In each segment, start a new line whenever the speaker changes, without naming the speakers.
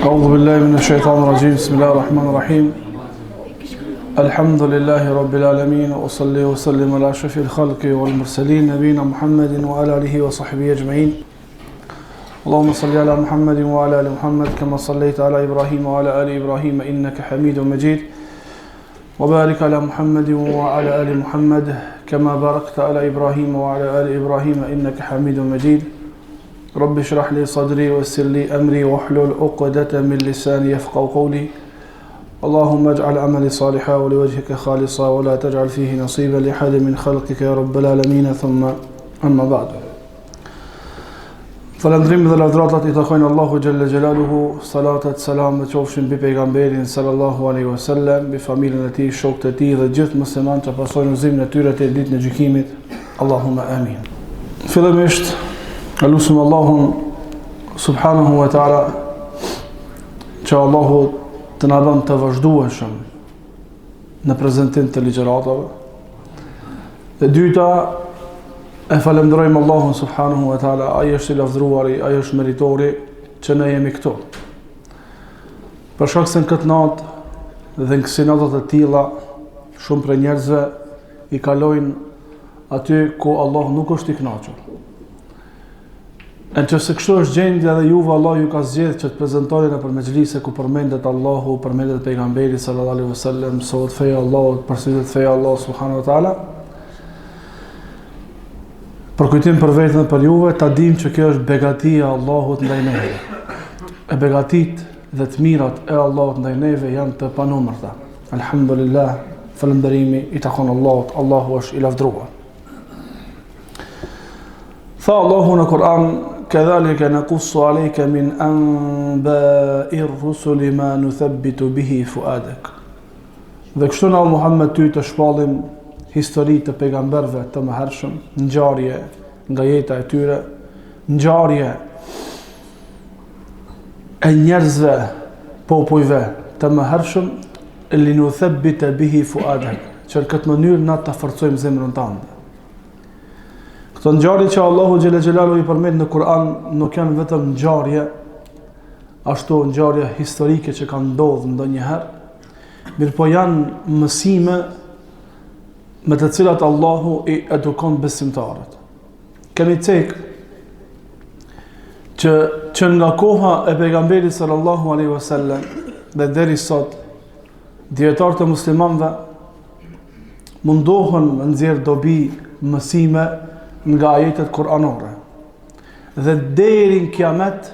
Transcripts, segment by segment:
أعوذ بالله من الشيطان الرجيم بسم الله الرحمن الرحيم الحمد لله رب العالمين وأصلي وسلم على أشرف الخلق والمرسلين نبينا محمد وعلى آله وصحبه أجمعين اللهم صل على محمد وعلى آل محمد كما صليت على إبراهيم وعلى آل إبراهيم إنك حميد مجيد وبارك على محمد وعلى آل محمد كما باركت على إبراهيم وعلى آل إبراهيم إنك حميد مجيد رب اشرح لي صدري ويسر لي أمري واحلل عقدة من لساني يفقهوا قولي اللهم اجعل عملي صالحا ولوجهك خالصا ولا تجعل فيه نصيبا لأحد من خلقك يا رب العالمين ثم أما بعد Falëndrim dhe lavdratat I takojnë Allahu Gjelle Gjelaluhu, salatat, salam dhe qofshin bi pejgamberin sallallahu alaihi wasallam, bi familjen e tij, shokët e tij dhe gjithë muslimanët që pasojnë udhëzimin e tyre te ditën e gjykimit. Allahumma amin. Fillimisht, lutim Allahun subhanahu wa taala që Allahu të na bën të vazhdueshëm në prezantim të ligjëratave. E dyta, e falenderojmë Allahun subhanahu wa taala, ai është I lavdruari, ai është meritori që ne jemi këtu. Për shkak se në këtë natë dhe në kësi natët e tilla, shumë për njerëzve I kalojnë aty ku Allah nuk është I kënaqur. E nëse kështu është gjendja dhe juve Allah ju ka zgjedhur që të prezantoni nëpër mexhlise ku përmendet Allahu, përmendet pejgamberi sallallahu alaihi wasallam, sot feja Allahut, përsëritet feja Allahut subhanahu wa taala. Për kujtim për vetën dhe për juve, ta dim që kjo është begatia e Allahut ndaj neve. E begatit dhe të mirat e Allahut ndaj neve janë të panumërta. Alhamdulillah, falënderimi I takon Allahut, Allahu është I lavdruar. Tha Allahu në Kur'an, "Kadhalika naqussu alayka min anba'ir rusuli ma nuthabbitu bihi fuadak." Dhe kështu na Muhammed ty të shpallim histori të pejgamberve të mëhershëm, ngjarje nga jeta e tyre, ngjarje e njerëzve, popujve të mëhershëm, linuthabbita bihi fuadak, që në këtë mënyrë na të forcojmë zemrën tënde. Këto ngjarje që Allahu xhela xhelalu I përmend në Kur'an nuk janë vetëm ngjarje, ashtu ngjarje historike që kanë ndodhur ndonjëherë, mirëpo janë mësime me të cilat Allahu I edukon besimtarët. Kemi cek që nga koha e pejgamberit sallallahu alaihi wasallam dhe deri sot dietarët e muslimanëve mundohen me nxjerr dobi mësime nga ajetet kuranore. Dhe deri në kiamet,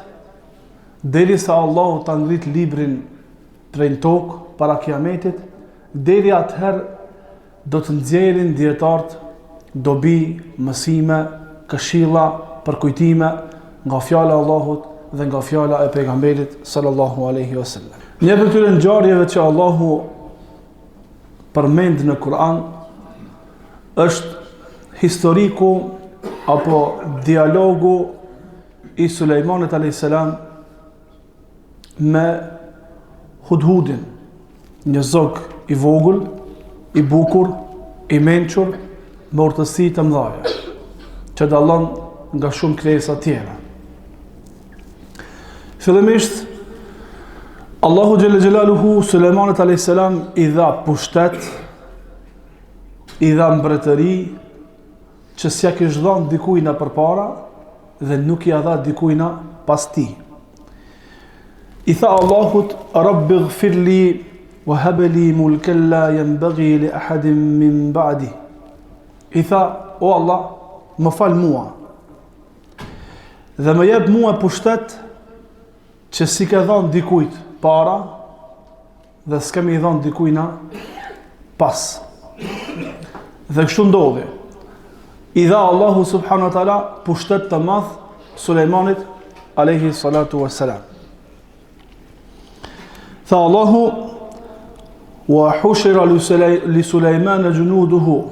derisa Allahu ta ngrit librin prej tokë para kiametit, deri atëherë do të nxjerrin dietarët dobi, mësime, këshilla, përkujtime nga fjala e Allahut dhe nga fjala e pejgamberit sallallahu alaihi wasallam. Një prej këtyre ngjarjeve që Allahu përmend në Kur'an është historiku apo dialogu I Sulejmanit alayhis salam me Hudhudin, një zog I vogël, I bukur, I mençur, me urtësi të mëdha, që dallon nga shumë krijesa tjera. Fillimisht, Allahu xhelle xhelaluhu Sulejmanit alayhis salam I dha pushtet, I dha mbretëri që s'ja kishte dhënë dikujt na përpara dhe nuk ja dha dikujt na pas tij. I tha Allahut, Rabbi ighfirli وهب لي ملكا لا ينبغي لأحد من بعدي. I tha, o Allah, më fal mua dhe më jep mua pushtet që si ka dhënë dikujt para dhe s'kemi dhënë dikujt na pas. Dhe kështu ndodhi. I dha Allahu subhanahu wa taala pushtet të madh Sulejmanit alayhi salatu wassalam. Tha Allahu, wa hushira li Sulejman junuduhu,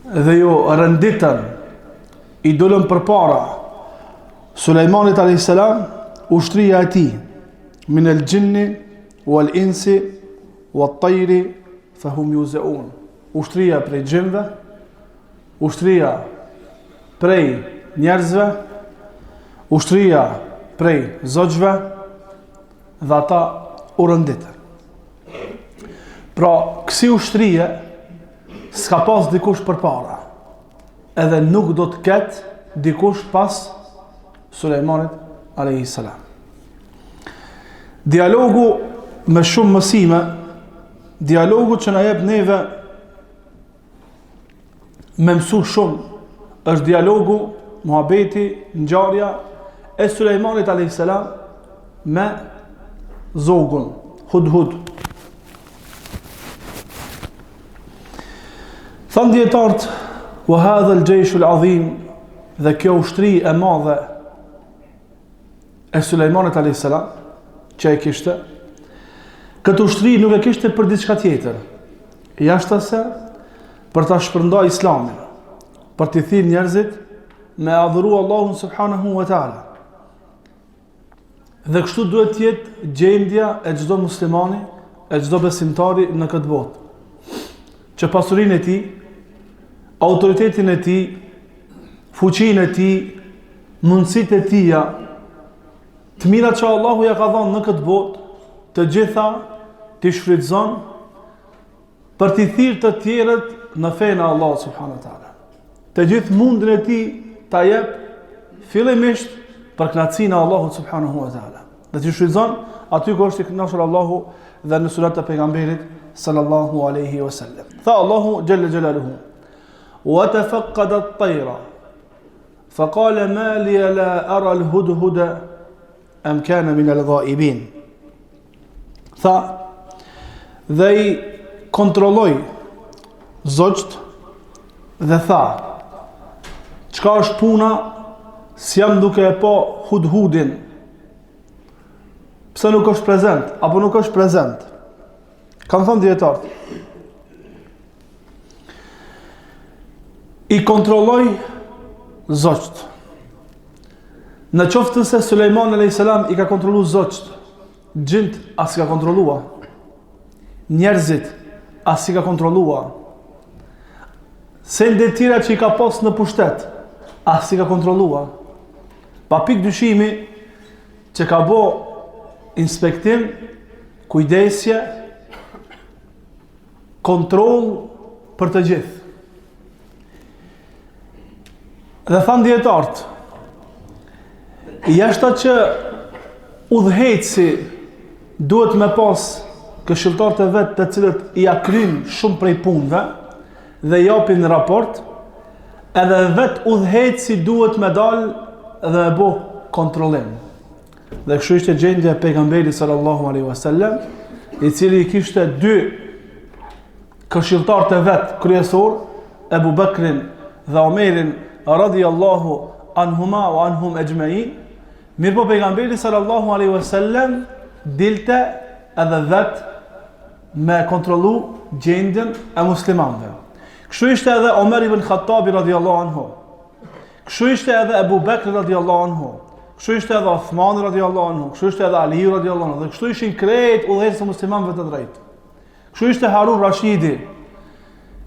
dhe jo rënditën I dolën përpara Sulejmanit alayhis salam ushtria e tij min el jinni wal insi wat tayri fahum yuzaun, ushtria prej gjinëve, ushtria prej njerëzve, ushtria prej zogjve dhe ata u rënditën. Pra, kësi ushtrije s'ka pas dikush përpara, edhe nuk do të ketë dikush pas Sulejmanit a.s. Dialogu me shumë mësime, dialogu që na jep neve me mësu shumë, është dialogu, muhabeti, ngjarja e Sulejmanit a.s. me zogun, Hudhud. Thanë djetartë, wa hadha al-jaysh al-azim, dhe kjo ushtri e madhe e Sulejmanit a.s. që e kishte, këtë ushtri nuk e kishte për diçka tjetër, jashtëse për ta shpërndar Islamin, për t'i thirrë njerëzit me adhuru Allahun subhanahu wa taala. Dhe kështu duhet të jetë gjendja e çdo muslimani, e çdo besimtari në këtë botë, që pasurinë e tij, autoritetin e tij, fuqinë e tij, mundësitë e tija, të mirat që Allahu ja ka dhënë në këtë botë, të gjitha t'i shfrytëzon për t'i thirrë të tjerët në fenë e Allahut subhanahu wa taala. Të gjithë mundin e tij ta jep fillimisht për kënaqësinë e Allahut subhanahu wa taala. Dhe t'i shfrytëzon aty ku është i kënaqur Allahu dhe në sunet e pejgamberit sallallahu alaihi wasallam. Tha Allahu jalla jalaluhu: "Wa tafaqqada at-tayra fa qala ma li la ara al-hudhuda am kana min al-ghaibin." Tha, dhe i kontrolloi zogjt dhe tha, çka është puna, si jam duke e pa Hudhudin, pse nuk është prezent, apo nuk është prezent. Kanë thënë dietarët, i kontrolloi zogjt. Në qoftë se Sulejman a.s. i ka kontrollu zogjt, gjint as i ka kontrollua, njerëzit as i ka kontrollua, sendet tjera që i ka pas në pushtet, as i ka kontrollua, pa pik dyshimi që ka bo inspektim, kujdesje, kontroll për të gjithë. Dhe thanë dietarët, jashta që udhëheci duhet me pas këshilltarët e vet të cilët i akryn shumë prej punëve dhe japin raport, edhe vet udhëheci duhet me dal dhe me bo kontrollim. Dhe kështu ishte gjendja e pejgamberit sallallahu alaihi wasallam, i cili kishte dy këshilltarët e vet kryesor, Ebu Bekrin dhe Omerin radhiyallahu anhuma wa anhum ajma'in. Mirë po pejgamberi sallallahu alaihi wasallam dilte edhe vet me kontrollu gjendjen e muslimanëve. Kështu ishte edhe Omer ibn Khattabi radhiyallahu anhu. Kështu ishte edhe Ebu Bekri radhiyallahu anhu. Kështu ishte edhe Uthmani radhiyallahu anhu. Kështu ishte edhe Ali radhiyallahu anhu. Dhe kështu ishin krejt udhëheqësit e muslimanëve të drejtë. Kështu ishte Harun Rashidi,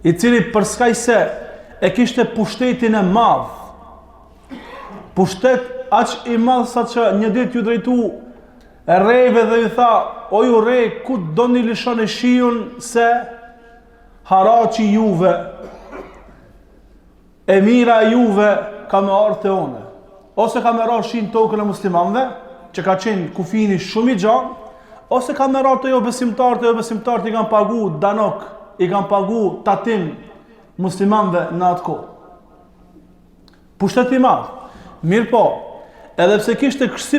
i cili për skaj se e kishte pushtetin e madh. Pushtet aq i madh sa që një ditë ju drejtu e rejve dhe ju tha, o ju rej, ku do një lishon e shiun se haraci juve, e mira juve ka me arte one, ose ka me ra shin tokën e muslimanve, që ka qenë kufini shumë i gjanë, ose ka me ra të jo besimtarët i kanë pagu danok, i kanë pagu tatim muslimanve në atë kohë. Pushtet i madh. Mirë po, edhe pse kishte kësi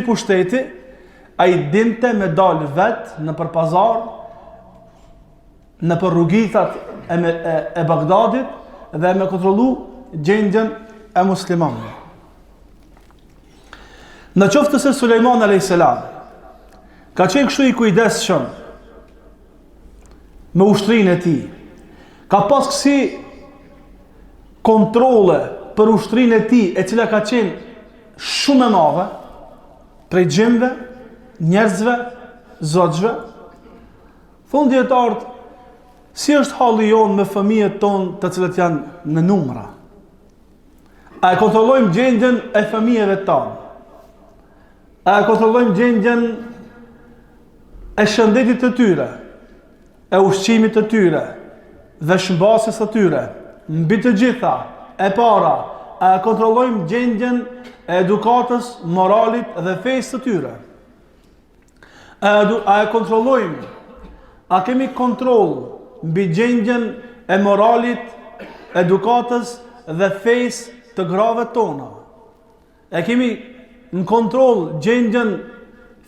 pushteti, a i dinte me dalë vetë në për pazar, në për rrugitat e Bagdadit dhe me kontrollu gjendjen e muslimanëve. Në qoftë se Sulejman a.s. ka qenë kështu i kujdesshëm me ushtrinë e tij, ka pas kësi kontrole për ushtrinë e tij, e cila ka qenë shumë e madhe, prej gjimve, njerëzve, zogjve. Thonë dietarët, si është halli jonë me fëmijët tonë të cilët janë në numra? A e kontrollojmë gjendjen e fëmijëve tanë? A e kontrollojmë gjendjen e shëndetit të tyre, e ushqimit të tyre, dhe shëmbasjes të tyre, mbi të gjitha, e para, a e kontrollojmë gjendjen e edukatës, moralit dhe fesë të tyre? A e kontrollojmë, a kemi kontroll mbi gjendjen e moralit, edukatës dhe fesë të grave tona? E kemi në kontroll gjendjen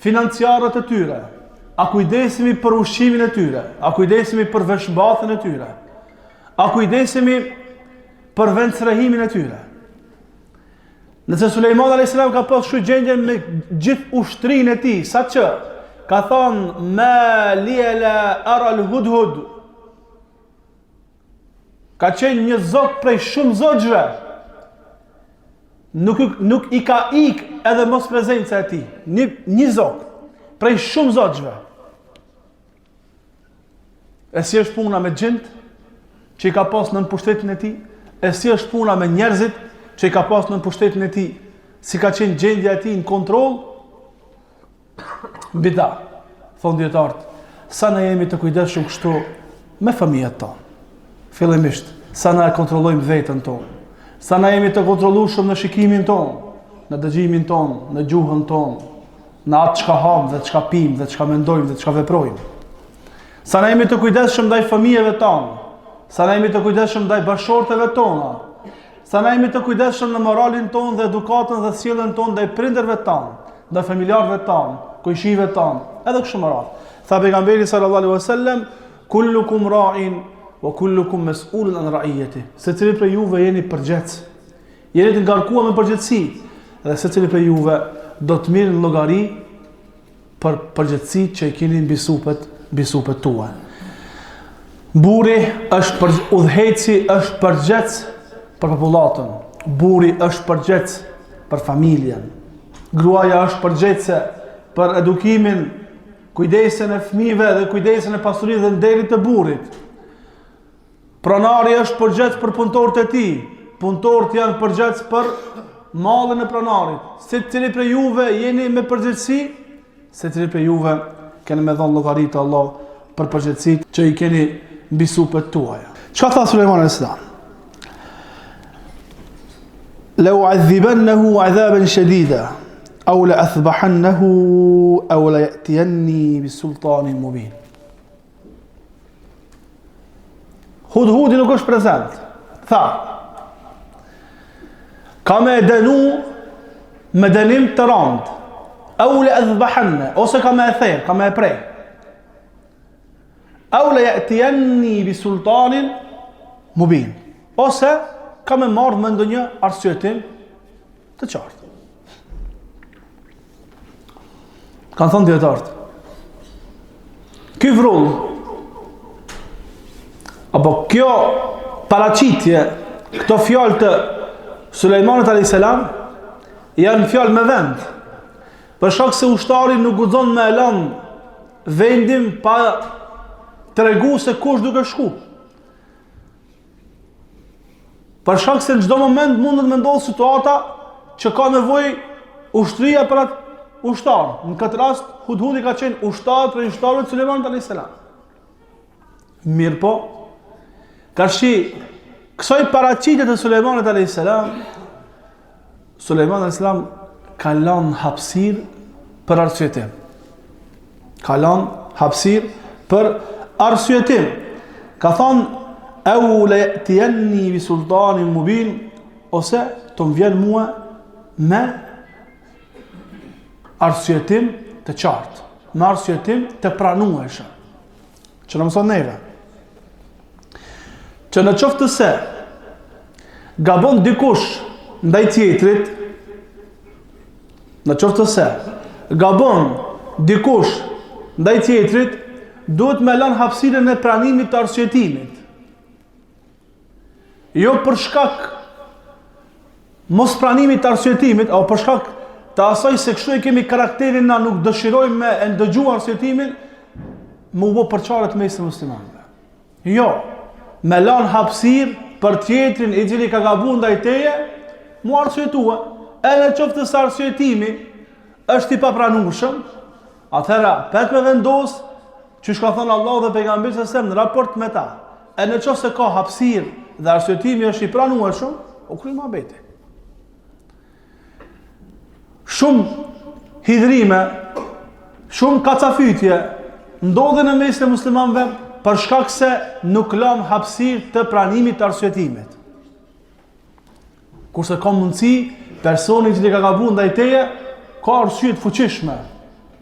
financiare të tyre? A kujdesemi për ushqimin e tyre? A kujdesemi për veshmbathjen e tyre? A kujdesemi për vendstrehimin e tyre? Nëse Sulejmani a.s. ka pas kështu gjendje me gjithë ushtrinë e tij, saqë ka thënë ma liela ara al-hudhud, ka qenë një zot prej shumë zotëve, nuk i ka ik edhe mos prezenca e tij, një zot prej shumë zotëve. E si është puna me gjint që i ka pas nën pushtetin e tij? E si është puna me njerëzit që i ka pas nën pushtetin e tij? Si ka qenë gjendja e tij në kontroll? Bida, thonë dietarët, sa ne jemi të kujdesshëm kështu me fëmijët tonë. Fillimisht, sa na e kontrollojmë veten tonë. Sa na jemi të kontrollueshëm në shikimin tonë, në dëgjimin tonë, në gjuhën tonë, në atë çka ham dhe çka pim dhe çka mendojmë dhe çka veprojmë. Sa na jemi të kujdesshëm ndaj fëmijëve tonë, sa na jemi të kujdesshëm ndaj bashkëshorteve tona, sa na jemi të kujdesshëm në moralin tonë dhe edukatën dhe sjelljen tonë ndaj prindërve tonë, ndaj familjarëve tonë, kujshive tonë, edhe kështu me radhë. Tha pejgamberi sallallahu alaihi wasallam, kullukum ra'in wa kullukum mas'ulun an ra'iyati. Secili prej juve jeni përgjegjës. Jeni të ngarkuar me përgjegjësi, dhe secili prej juve do të merrni llogari për përgjegjësitë që i keni mbi supet tua. Burri është udhëheci, është përgjegjës për popullatën. Burri është përgjegjës për familjen. Gruaja është përgjegjëse për edukimin, kujdesjen e fëmijëve dhe kujdesjen e pasurisë dhe nderit të burrit. Pronari është përgjegjës për punëtorët e tij. Punëtorët janë përgjegjës për mallin e pronarit. Secili prej juve jeni me përgjegjësi, secili prej juve keni me dhënë llogari te Allah për përgjegjësitë që i keni mbi supet tuaja. Çka tha Sulejmani a.s. La u'adhibannahu 'adhaban shadida aw la athbahannahu aw la ya'tiyanni bisultanin mubin. Hudhudi nuk është prezent. Tha, ka me dënu me dënim të rand, aw la athbahanna, ose ka me therr, ka me prej. Aw la ya'tiyanni bisultanin mubin, ose ka me marrë me ndonjë arsyetim të qartë. Kanë thënë dietarët, ky vrull apo kjo paraqitje, këto fjalë të Sulejmanit alayhis salam janë fjalë me vend. Për shkak se ushtari nuk guxon me lënë vendin pa tregu se kush duke shku. Për shkak se në çdo moment mundet me ndodhë situata që ka nevojë ushtria për atë ushtar. Në këtë rast Hudhudi ka qenë ushtar për ushtarët Sulejmanit alayhis salam. Mirë po, karshi kësaj paraqitje të Sulejmanit alayhis salam, Sulejmani alayhis salam ka lënë hapësirë për arsyetim. Ka lënë hapësirë për arsyetim. Ka thonë au la ya'tiyanni bi sultanin mubin, ose të më vjen mua me arsyetim të qartë, me arsyetim të pranueshëm. Që në mëson neve, që në qoftë se gabon dikush ndaj tjetrit, në qoftë se gabon dikush ndaj tjetrit, duhet me lënë hapësirën e pranimit të arsyetimit. Jo për shkak mos pranimit të arsyetimit, apo për shkak të asaj se kështu e kemi karakterin na nuk dëshirojmë me e ndëgju arsjetimin, më u bë përçarët mes të muslimanëve. Jo, me lanë hapësirë për tjetrin i cili ka gabuar ndaj teje, mu arsyetua, e në qoftë se arsyetimi është i papranueshëm, atëherë pet me vendos që ka thënë Allah dhe pejgamberi sa në raport me ta. E në qoftë se ka hapësirë dhe arsyetimi është i pranueshëm, u kry mohabeti. Shumë hidhrime, shumë kacafytje ndodhen në mes të muslimanëve për shkak se nuk lëm hapësirë të pranimit të arsyetimit. Kurse ka mundësi personi që ka gabuar ndaj teje, ka arsye të fuqishme.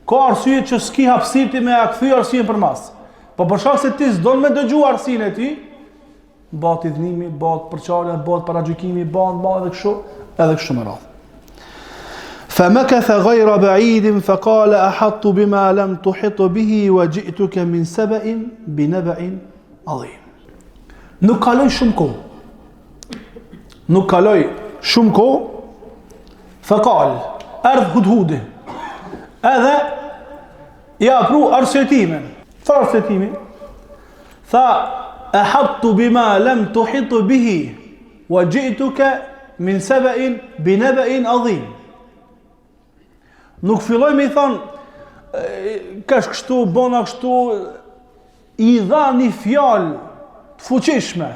Ka arsye që s'ki hapësirë ti me kthy arsyen përmas. Po për shkak se ti s'don me dëgju arsyen e ti, bëhet idhnimi, bëhet përçarja, bëhet paragjykimi, bëhet edhe kështu me radhë. فمكث غير بعيد فقال أحطت بما لم تحط به وجئتك من سبأ بنبأ عظيم. Nuk kaloi shumë kohë. فقال ardh hudhudi. Edhe ja pru arsyetimin. Çfarë arsyetimi? Tha أحطت بما لم تحط به وجئتك من سبأ بنبأ عظيم. Nuk filloj me i thonë, kesh kështu, bona kështu, i dha një fjalë të fuqishme.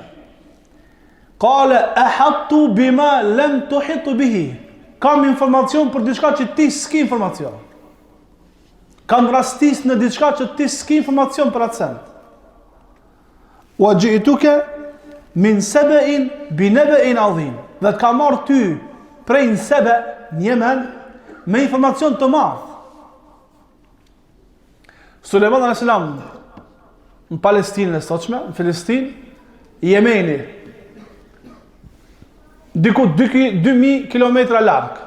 Kale, ahattu bima lem tuhitu bihi. Kam informacion për diçka që ti s'ki informacion. Kam rastis në diçka që ti s'ki informacion për atë send. Wa gjituke min sebein binebein adhim. Dhe të ka marrë ty prej në sebe, Yemen, me informacion të madh. Sulejman a.s. në Palestinë e sotshme, në Filistin, Jemeni, diku 2000 km larg.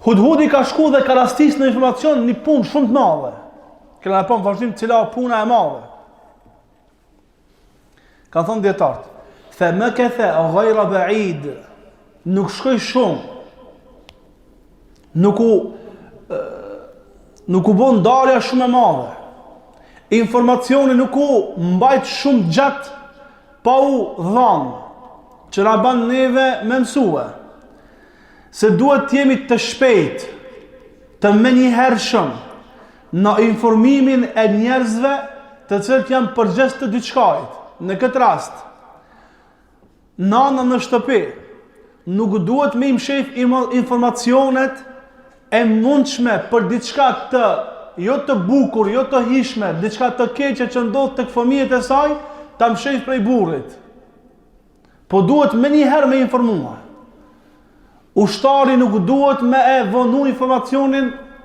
Hudhudi ka shku dhe ka rastis në informacion një punë shumë të madhe. Këna në vazhdim cila puna e madhe. Ka thonë djetartë, fe me kethe gajra ba'id, nuk shkoj shumë, nuk u bon ndarja shumë e madhe, informacioni nuk u mbajt shumë gjatë pa u dhanë, që na ban neve me mësue, se duhet t'jemi të shpejt, të menjëhershëm në informimin e njerëzve të cilët janë përgjes të diçkajt. Në këtë rast, nana në shtëpi nuk duhet me imshef informacionet e mundshme për diçka të jo të bukur, jo të hishme, diçka të keqe që ndodh tek fëmijët e saj, ta mshef prej burrit. Po duhet me njëherë me informua. Ushtari nuk duhet me e vonu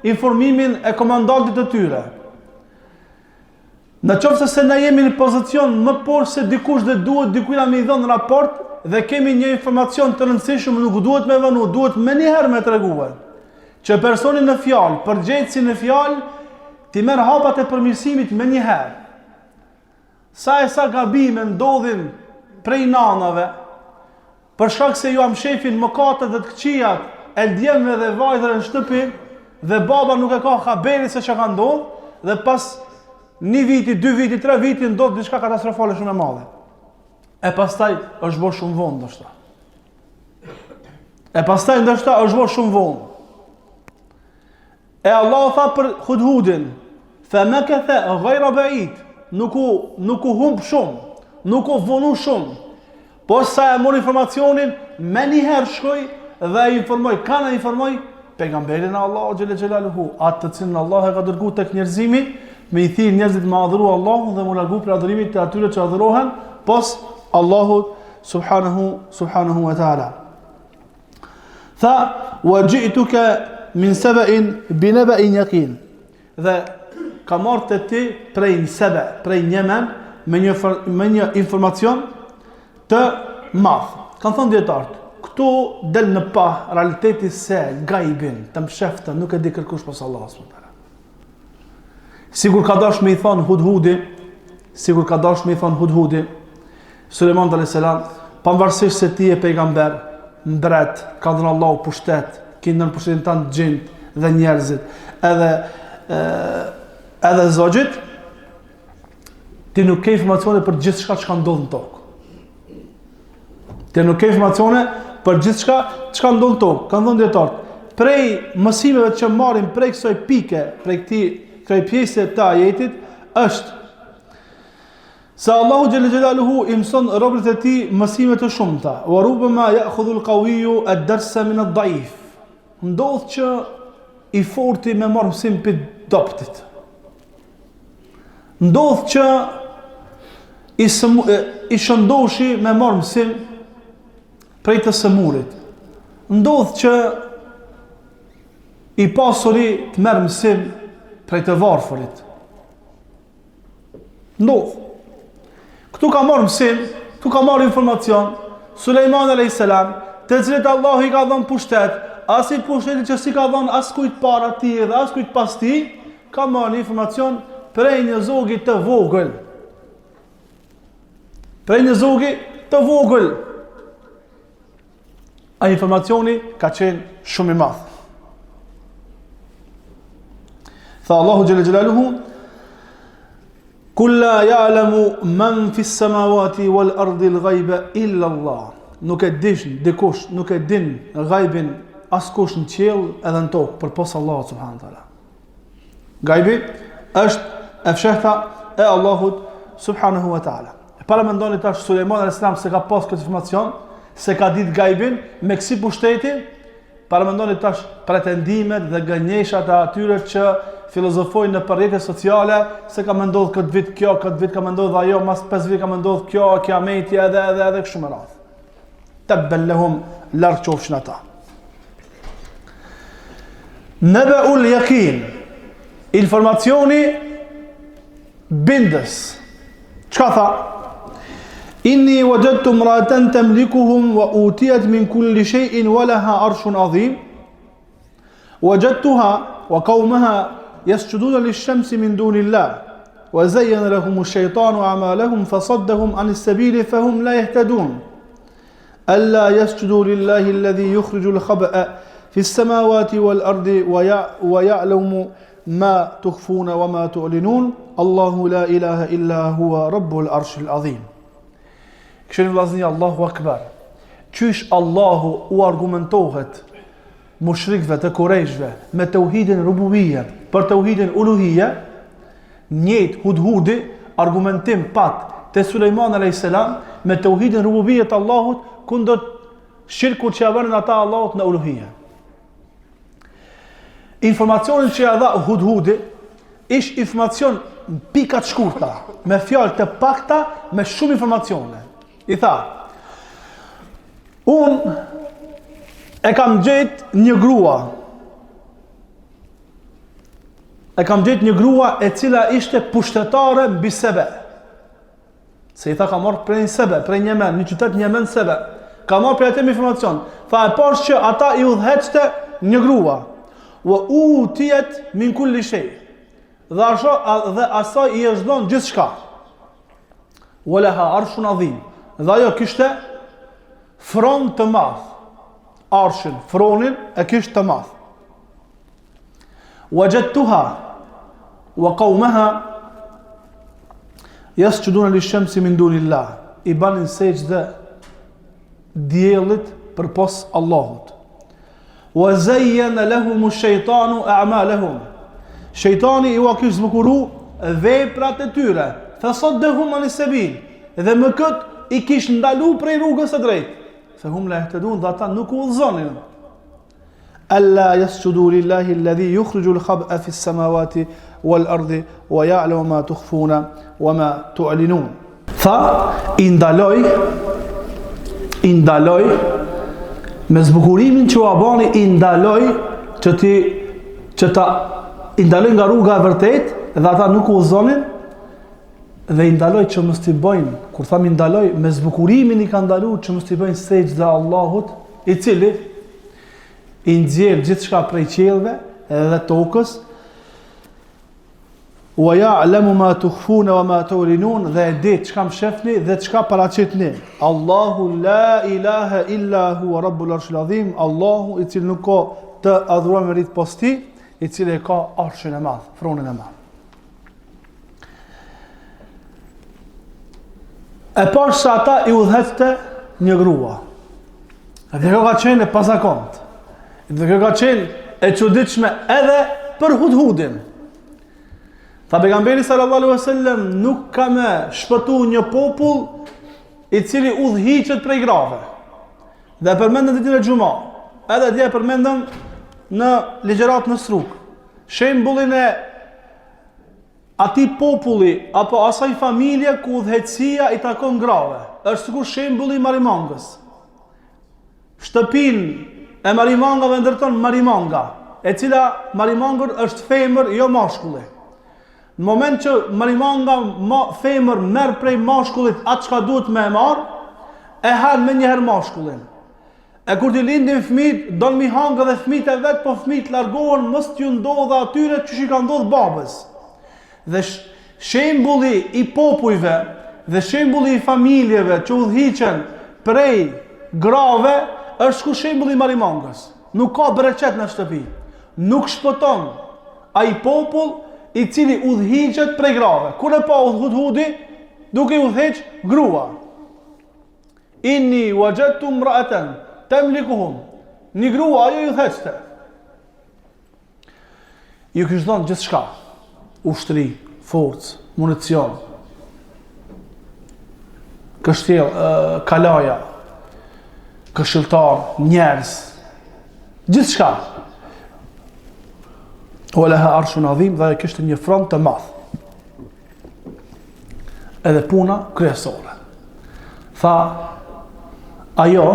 informimin e komandantit të tyre. Në qoftë se ne jemi në pozicion më poshtë se dikush dhe duhet dikujna me i dhënë raport dhe kemi një informacion të rëndësishëm, nuk duhet me vënu, duhet me njëherë me treguar që personi në fjalë, përgjegjësi në fjalë, ti merr hapat e përmirësimit me njëherë. Sa gabime ndodhin prej nanave, për shkak se ju amshefin mëkatet dhe të këqijat e djemve dhe vajzave në shtëpi, dhe baba nuk e ka haberi se çka ka ndodhur, dhe pas 1 viti, 2 viti, 3 viti ndodh diçka katastrofale shumë e madhe. E pastaj është bërë shumë vonë ndoshta. E Allah tha për Hudhudin, fa makatha ghayra ba'id, nuk u humb shumë, nuk u vonu shumë. Po sa e mori informacionin, me njëherë shkoj dhe informoj pejgamberin e Allahu xhelle xhelaluhu, atë të cilin Allah e ka dërguar tek njerëzimi, me i thirr njerëzit me adhuru Allahun dhe mu largu për adhurimit të atyre që adhurohen pos Allahut subhanahu wa ta'ala. Tha, wa ji'tuka min saba'in bi naba'in yaqin. Dhe ka marrë të ti prej në sebe, prej Yemen, me një informacion të madh. Kanë thënë dietarët, këtu del në pa realiteti se gajbin, të msheftë, nuk e di kërkush pas Allahut subhanahu wa ta'ala. Sigur ka dash me i thonë Hudhudi, Sulejman a.s. pavarësisht se ti e pejgamber, mbret, ka dhënë Allahu pushtet, ki ndën pushtetin tanë gjinët dhe njerëzit, edhe zogjit, ti nuk ke informacione për gjithë shka që ka ndodhë në tokë. Te nuk ke informacione për gjithçka çka ndodh tokë, ka ndodhur dietar. Prej mësimeve që marrim prej kësaj pike, prej këtij pjese të ajetit është se Allahu xhalla xhelaluhu i mëson robërit e tij mësime të shumta. Wa rubama ya'khudhu al-qawiyyu ad-darsa min ad-da'if. Ndodh që i forti me marr mësim për doptit. Ndodh që i shëndoshi me marr mësim prej të sëmurit. Ndodh që i pasuri të merr mësim prej të varfërit. Ndodh. Këtu ka marr mësim, këtu ka marr informacion. Sulejman a.s. të cilët Allahu i ka dhënë pushtet, as i pushteti që si ka dhënë as kujt para ti dhe as kujt pas ti, ka marr informacion prej një zogi të vogël. Prej një zogi të vogël. A informacioni ka qenë shumë i madh. Tha Allahu xhalla xhelaluhu: "Kull la ya'lamu man fi s-samawati wal ardi al-ghayba illa Allah." Nuk e din dikush, nuk e din ghaibin askush në qiell edhe në tokë përpos Allahut subhanahu wa taala. Gajbi është e fshehta e Allahut subhanahu wa taala. Para mendoni tash Sulejman a.s. se ka pas këtë informacion, se ka ditë gajbin me kësi pushteti, para mendoni tash pretendimet dhe gënjeshat e atyre që filozofojnë në rrjetet sociale se ka më ndodhur këtë vit kjo, këtë vit ka më ndodhur ajo, mas 5 vjet ka më ndodhur kjo, kiameti edhe kështu me radhë. Tabban lahum larg qofshin ata. Naba'ul yaqin. Informacioni bindës. Çka tha? Inni wajadtu imra'atan tamlikuhum wa utiyat min kulli shay'in wa laha arshun 'azim. Wajadtuha wa qawmaha yasjuduna lish-shamsi min dunillah wa zayyana lahum ash-shaytanu a'malahum fasaddahum 'an as-sabili fahum la yahtadun. Alla yasjudu lillahi alladhi yukhriju al-khaba'a fi as-samawati wal-ardi wa ya'lamu ma tukhfuna wa ma tu'linun. Allahu la ilaha illa huwa rabbul arshil azim. Këshirin vllazni, Allahu akbar. Qysh Allahu u argumentohet mushrikëve të Kurejshve me tauhidin rububiyya për tauhidin uluhiyya, njëjtë Hudhudi argumentim pat te Sulejman a.s. me tauhidin rububiyya të Allahut kundër shirkut që ja bënë ata Allahut në uluhiyya. Informacionin që ja dha Hudhudi ish informacion pika të shkurta, me fjalë të pakta, me shumë informacione. I tha: unë e kam gjetë një grua. E kam gjetë një grua e cila ishte pushtetare mbi Sebe. Se i tha ka marrë prej Sebe, prej Yemen, një qytet Yemen Sebe. Ka marrë prej atë informacion. Tha e pash që ata i udhëheqte një grua. Wa utiyat min kulli shay. Dhe asaj i është dhënë gjithçka. Wa laha arshun azim. Dhe ajo kishte fron të madh. Arshin, fronin e kishte të madh. Wajadtuha wa qawmaha yasjuduna lish-shamsi min dunillah. I banin sejdë diellit përpos Allahut. Wa zayyana lahum ash-shaytanu a'malahum. Shejtani i u kishte zbukuru veprat e tyre. Fasaddahum an as-sabil. Dhe më kët i kish ndalu prej rrugës së drejtë. Fa hum la yahtadun, dhe ata nuk u udhëzonin. Alla yasjudu lillahi alladhi yukhriju al-khab'a fi as-samawati wal-ardi wa ya'lamu ma tukhfuna wa ma tu'linun. Tha i ndaloj me zbukurimin që u bani, i ndaloj që ta i ndaloj nga rruga e vërtet dhe ata nuk u udhëzonin, dhe i ndaloj që mos t'i bëjnë, kur tham i ndaloj, me zbukurimin i ka ndaluar që mos t'i bëjnë sejdë Allahut, i cili i nxjerr gjithçka prej qiellve dhe tokës. Wa ya'lamu ma tukhfuna wa ma tu'linun, dhe e di çka mshefni dhe çka paraqitni. Allahu la ilaha illa huwa rabbul arshil azim. Allahu i cili nuk ka të adhuruar me rit posti, i cili ka arshin e madh, fronin e madh. E pash se ata i udhëhecte një grua. Dhe kjo ka qenë e pasakont. Dhe kjo ka qenë e çuditshme edhe për Hudhudin. Tha pejgamberi sallallahu alaihi wasallam nuk ka më shpëtu një popull i cili udhhiqet prej grave. Dhe përmendën ditën e xumë. Edhe dje përmendën në ligjërat në Sruk. Shembullin e atij populli apo asaj familje ku udhëheqësia i takon grave. Është sikur shembulli i marimangës. Shtëpinë e marimangave ndërton marimanga, e cila marimangër është femër, jo mashkulli. Në moment që marimanga femër merr prej mashkullit atë çka duhet me marr, e han me njëherë mashkullin. E kur t'i lindin fëmijët, don mi hangë dhe fëmijët e vet, po fëmijët largohen mos t'ju ndodha atyre çish i ka ndodh babës. Dhe shembulli i popujve dhe shembulli i familjeve që udhhiqen prej grave është ku shembulli i marimangës. Nuk ka bereqet në shtëpi. Nuk shpëton ai popull i cili udhhiqet prej grave. Kur e pa Hudhudi duke udhhiq grua. Inni wajadtu imra'atan tamlikuhum. Një grua ajo i udhhiqte. Ju kishte dhënë gjithçka. Ushtri, forcë, municion, kështjell, kalaja, këshilltar, njerëz, gjithçka. Walaha arshun adhim, dhe kishte një front të madh. Edhe puna kryesore. Tha, ajo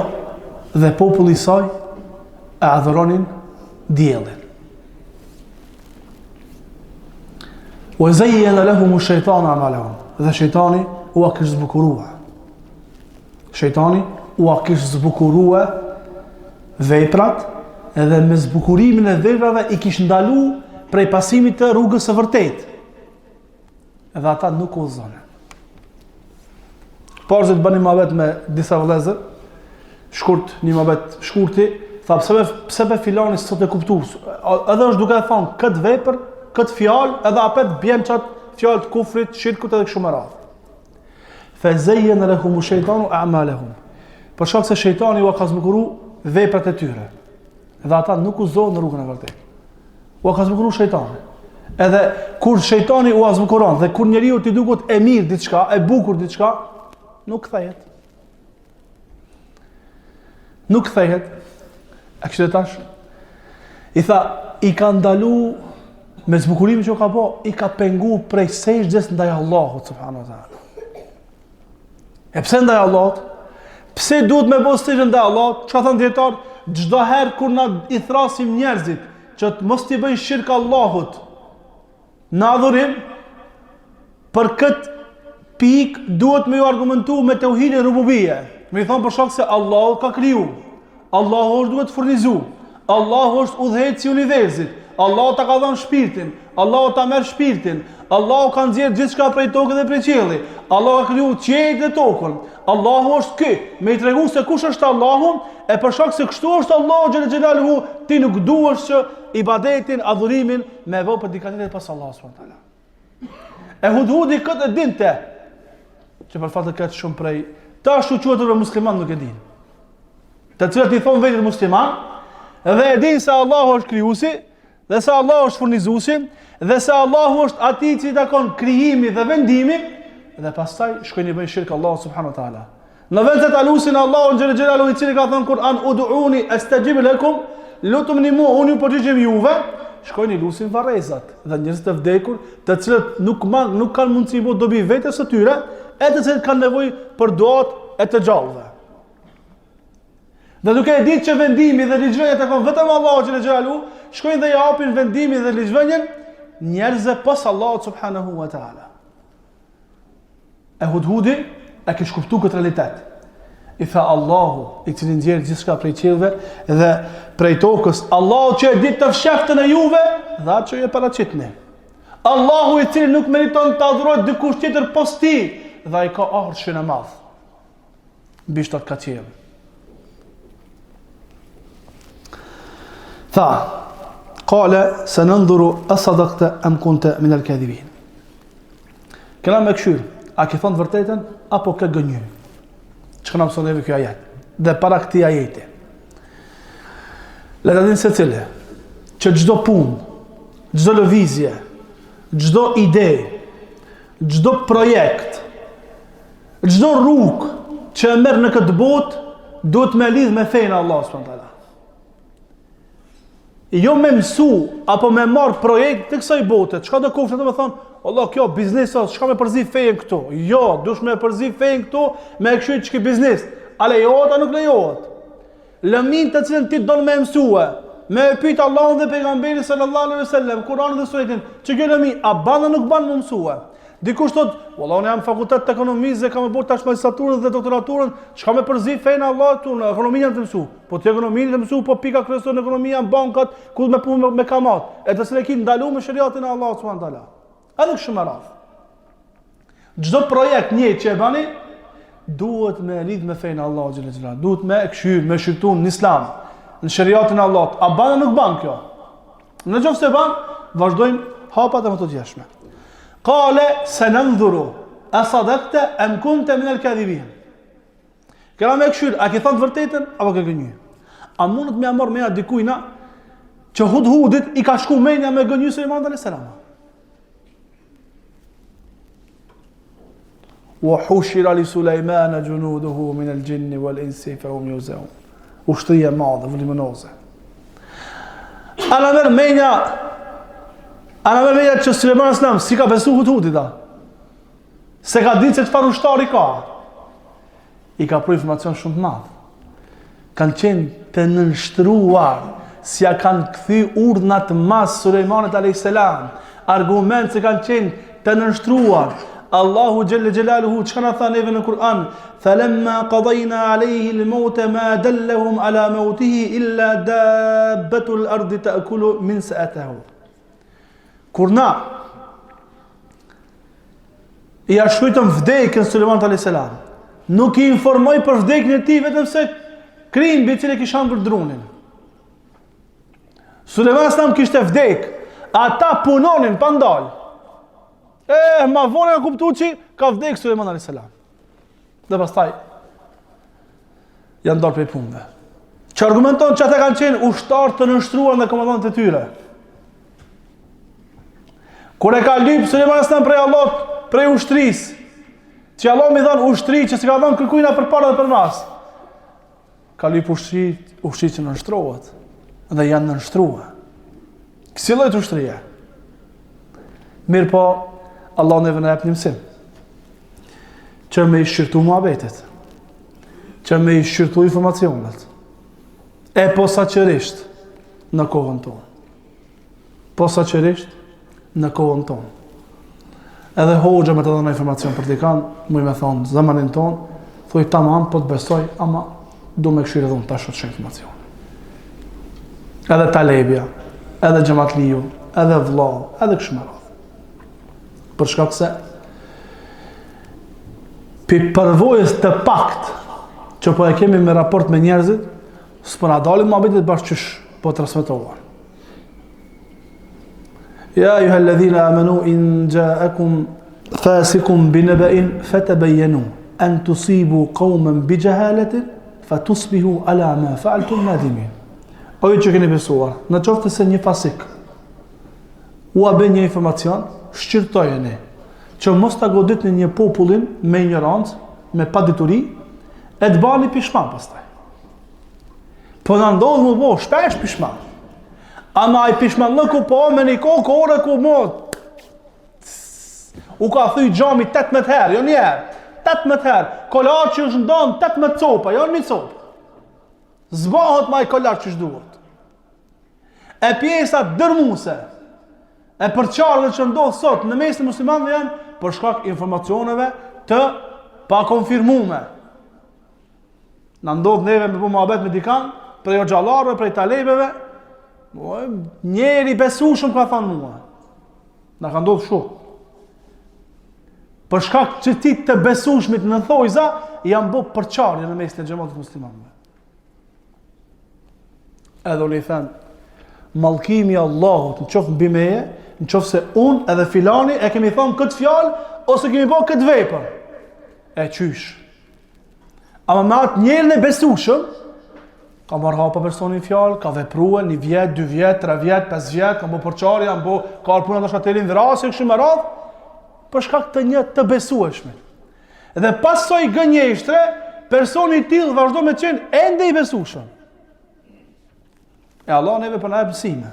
dhe populli i saj e adhuronin diellin. Wa zayyana lahum ash-shaytanu a'malahum. Dhe shejtani u kishte zbukuruar. Shejtani u kishte zbukuruar veprat, edhe me zbukurimin e veprave i kishte ndalu prej pasimit të rrugës së vërtetë. Edhe ata nuk u udhëzonin. Porzit bëni mohabet me disa vëllezër, shkurt, një mohabet shkurti, tha pse be filani sot e kuptu. Edhe është duke thonë këtë vepër, këtë fjalë, edhe apet bjen qatë fjalë të kufrit, shirkut edhe kështu me radhë. Fa zayyana lahum ash-shaytanu a'malahum. Për shkak se shejtani u ka zbukuru veprat e tyre. Dhe ata nuk u zonë në rrugën e vërtetë. U ka zbukuru shejtani. Edhe kur shejtani u zbukuron dhe kur njeriu t'i duket e mirë diçka, e bukur diçka, nuk kthehet. Nuk kthehet. A kështë tash? I tha, i ka ndalu me zbukurimin që ka po, i ka pengu prej sejdës ndaj Allahut subhanahu wa taala. E pse ndaj Allahut? Pse duhet me bëj sejdë ndaj Allahut? Çka thon dietar? Çdo herë kur na i thrasim njerëzit që të mos t'i bëjnë shirk Allahut në adhurim, për këtë pikë duhet me ju argumentu me tauhidin rububie. Me i thonë për shkak se Allahu ka kriju, Allahu është duhet furnizu, Allahu është udhëheqësi i universit, Allahu ta ka dhënë shpirtin, Allahu ta merr shpirtin, Allahu ka nxjerrë gjithçka prej tokës dhe prej qielli, Allahu ka kriju qiellin dhe tokën, Allahu është ky, me i tregu se kush është Allahu, e për shkak se kështu është Allahu xhel xelaluhu, ti nuk duhesh që ibadetin, adhurimin me vë për dikë tjetër pas Allahut subhanahu wa taala. E Hudhudi këtë dinte, që për fat të ketë shumë prej tash u quhet musliman nuk e din. Të cilët i thon vetë musliman, dhe e din se Allahu është krijuesi, dhe se Allahu është furnizuesi, dhe se Allahu është ati që i takon krijimi dhe vendimi, dhe pastaj shkojnë i bëjnë shirk Allahu subhanahu wa taala. Në vend se ta lusin Allahun xhel xelalu i cili ka thënë Kur'an ud'uni astajib lakum, lutumni mua unë ju përgjigjem juve, shkojnë i lusin varrezat dhe njerëzit të vdekur, të cilët nuk kanë mundësi më dobi vetes së tyre, e të cilët kanë nevojë për duat e të gjallëve. Dhe duke e ditë që vendimi dhe ligjvënia takon vetëm Allahu xhel xelalu, shkojnë dhe japin vendimin dhe ligjvënien njerëzve pas Allahut subhanahu wa taala. E Hudhudi e kish kuptu këtë realitet. I tha Allahu, i cili nxjerr gjithçka prej qiellve dhe prej tokës, Allahu që e ditë të fsheftën e juve, dhe atë që ju e paraqitni. Allahu i cili nuk meriton të adhurohet dikush tjetër pos ti, dhe ai ka arshin e madh. Mbi shtat ka qiell. Tha, qala sananzuru asadaqta am kunta min al-kadhibin. Këna me këshyr, a ke thënë vërtetën apo ke gënjur? Çka na mëson neve ky ajet? Dhe para këtij ajeti. Le ta dinë se cilë, që çdo punë, çdo lëvizje, çdo ide, çdo projekt, çdo rrugë që e merr në këtë botë, duhet me lidh me fenë Allah subhanahu wa taala. Jo me mësu, apo me marr projekt të kësaj bote. Çka do kofshë, do të thonë, Allah, kjo biznes, çka me përzi fejën këtu? Jo, dush me përzi fejën këtu, me e këshyt ç'ki biznes. A lejohet, a nuk lejohet? Lëmin të cilën ti don me mësue, me e pyet Allahun dhe pejgamberin sallallahu alaihi wasallam, Kur'anin dhe Sunetin, që kjo lëmin, a ban a nuk ban më mësue? Dikush thot, "Wallahu, unë jam fakultet të ekonomisë, kam bërë tash magjistraturën dhe doktoraturën, çka me përzi fejën Allahut, në ekonominë jam të mësu." Po ti ekonominë të mësu, po pika kryesore në ekonomi janë bankat, ku me punë me kamat, e të cilën e kin ndaluar me shariatin e Allahut subhanahu wa taala. Edhe shumë radh. Çdo projekt një që e bani, duhet me lidh me fenë Allahu xhallahu xhallah. Duhet me këshyr, me shqyrtu në Islam, në shariatin e Allahut. A ban nuk ban kjo? Në qoftë se ban, vazhdojmë hapat e më të gjashme. Qale sananzuru asadaqta am kunta min al-kadhibin. Këra me këshyr, a ke thënë të vërtetën apo ke gënjur? A mundet me marr meja dikujna që hudhudit i ka shku menja me gënjur Sulejmanit alayhis salam? وحشر لسليمان جنوده من الجن والإنس فهم يوزعون. Ushtria madhe, voluminoze. Ana merr menja që Sulejmani Islam si ka besu hudhudit ta. Se ka ditë se çfarë ushtari ka. I ka pru informacion shumë të madh. Kanë qenë të nënshtruar, si ja kanë kthy urdhnat mas Sulejmanit alayhis salam. Argument se kanë qenë të nënshtruar. Allahu Jelle Jelaluhu çka na tha neve në Kur'an, falamma qadayna alayhi al-maut ma dallahum ala mautihi illa dabbatu al-ardi ta'kulu min sa'atihi. Kur na i shkruajtëm vdekjen Sulejmanit alayhis salam, nuk i informoi për vdekjen e tij vetëm se krimbi i cili kisha ngër drunin. Sulejmani Islam kishte vdek, ata punonin pa ndal. Ma vonë ka kuptuar që ka vdek Sulejmani alayhis salam. Dhe pastaj janë dalë prej punëve. Që argumenton që ata kanë qenë ushtarë të nënshtruar në komandantët e tyre. Kur e ka lyp Sulejmani alayhis salam prej Allahut, prej ushtrisë, që Allah më dhan ushtri që s'ka dhënë kërkujna përpara dhe përmas. Ka lyp ushtri që nënshtrohet dhe janë nënshtruar. Kësi lloj ushtrie. Mirë po, Allah neve në jep një mësim, që me i shqyrtu muhabetet, që me i shqyrtu informacionet, e posaçërisht në kohën tonë. Posaçërisht në kohën tonë. Edhe hoxha me të dhënë informacion për dikan, mu i me thonë, zamanin tonë, thuj tamam, po të besoj, ama du me këshirë dhënë tash që informacion. Edhe talebja, edhe xhamatliju, edhe vllau, edhe këshmëra. Për shkak se përvojës të pakt që po e kemi me raport me njerëzit, s'po na dalin mohabetet bashkë qysh po transmetohen. Ja ayyuhalladhina amanu in ja'akum fasiqun binaba'in fatabayyanu an tusibu qauman bijahalatin fatusbihu ala ma fa'altum nadimin. O ju që keni besuar, në qoftë se një fasik u a bën një informacion, shqyrtojeni që mos ta goditni një popullin me ignorancë, me padituri, e të bani pishman pastaj. Po na ndodh më bo shpesh pishman. Ama ai pishman lëku po me një kokë ore ku mod. U ka thy xhami 18 herë, jo një herë. 18 herë. Kolar që është ndonë 18 copa, jo një copë. Zbahet ma i kolar që është duhet. E pjesa dërmuse, e përqarëve që ndodhë sot në mes të muslimanëve janë për shkak informacioneve të pa konfirmume. Në ndodhë neve me bu muhabet me dikan, prej o gjallarve, prej talebeve, njeri besueshëm ka thënë mua. Në ka ndodhë shumë. Për shkak që ti të besueshmit në thojza, janë bu përqarje në mes të xhamatit muslimanëve. Edhe unë i thënë, mallkimi Allahut në qoftë mbi meje, në qoftë se unë edhe filani e kemi thonë këtë fjalë ose kemi bërë këtë vepër. E qysh? Ama me atë njerën e besueshëm, ka marrë hapa personin fjalë, ka vepruar 1 vjet, 2 vjet, 3 vjet, 5 vjet, ka bë porçarja, ka puna ndoshta të rinë vrasje kështu me radhë, për shkak të një të besueshmit. Dhe pas soi gënjeshtre, personi i tillë vazhdo me qenë ende i besueshëm. E Allah neve për na jep mësime.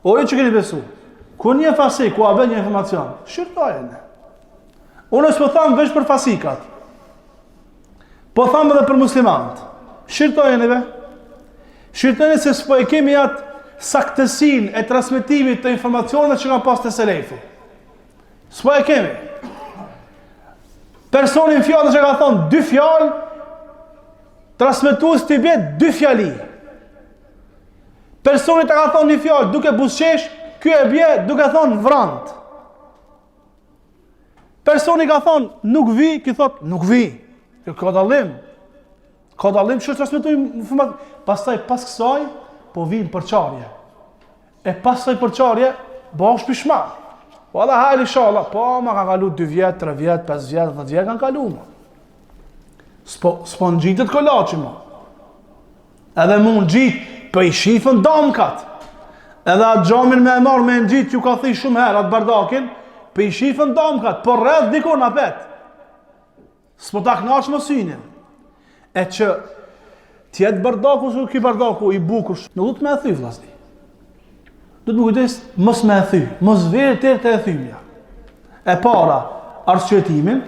Ore që keni besu, ku një fasi, ku a bën një informacion, shqyrtojene. Unë s'po tham veç për fasikat, po tham edhe për muslimanët. Shqyrtojene, shqyrtojene se s'po e kemi atë saktësin e transmetimit të informacioneve që kanë pas të selefi. S'po e kemi. Personin fjallë që ka thonë 2 fjallë, transmetues të bjet 2 fjali. Personit të ka thonë 1 fjallë duke buzqesh, ky e bje duke thonë vrant. Personi ka thonë nuk vi, ky thot nuk vi. Ka dallim. Ka dallim që transmetujmë informacion. Pastaj pas kësaj po vijnë përçarje. E pas kësaj përçarje bëhesh pishma. Valla hajde inshallah, po ma ka kalu 2 vjet, 3 vjet, 5 vjet, 10 vjet kanë kalu ma. S'po në gjitët kolaci ma. Edhe mu në gjitë, për i shifën damkat. Edhe atë gjamin me e marë me në gjitë, ju ka thi shumë herë atë bardakin, për i shifën damkat, por rreth dikon apet. S'po ta knaqë më synin. E që tjetë bardaku, së ki bardaku i bukur, në du të me e thy vlasni. Du të më kujdes, mos me e thy, mos vere tërë të e thymja. E para, arsjetimin,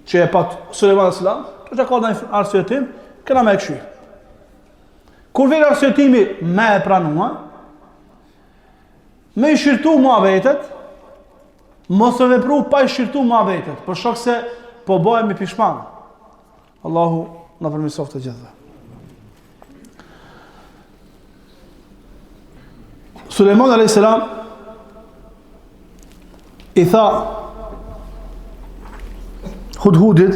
që e pat Sulejman a.s. Që që ka dhe arsjetim, këna me e këshy. Kur vere arsjetimi me e pranua, me i shirtu mua vetet, mos e vepru pa i shirtu mua vetet, për shok se po bojemi pishman. Allahu në përmisof të gjithë. Sulejman a.s. I tha Hudhudit,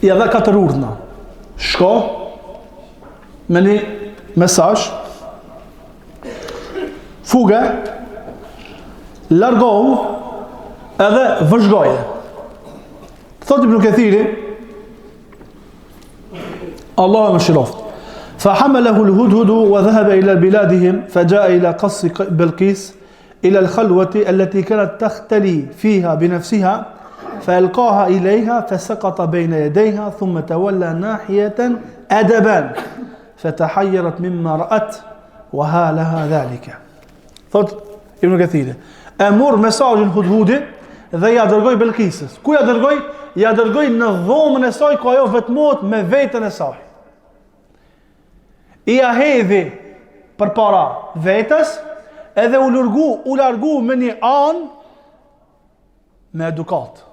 i edhe 4 urdhna. Shko me një mesazh, fuge, largohu edhe vëzhgoje. Thot Ibn Kathiri, Allah më shiroft. فحمله الهدهد وذهب إلى بلادهم فجاء إلى قصر بلقيس إلى الخلوة التي كانت تختلي فيها بنفسها فألقاها إليها فسقط بين يديها ثم تولى ناحية أدبا فتحيرت مما رأت وهالها ذلك. Thot Ibn Kathiri, e mor mesazhin Hudhudit dhe ja dërgoi Belkisës. Ku ja dërgoi? Ja dërgoi në dhomën e saj ku ajo vetmohet me veten e saj. I a hedhi për para vetës edhe u largu me një anë me edukat.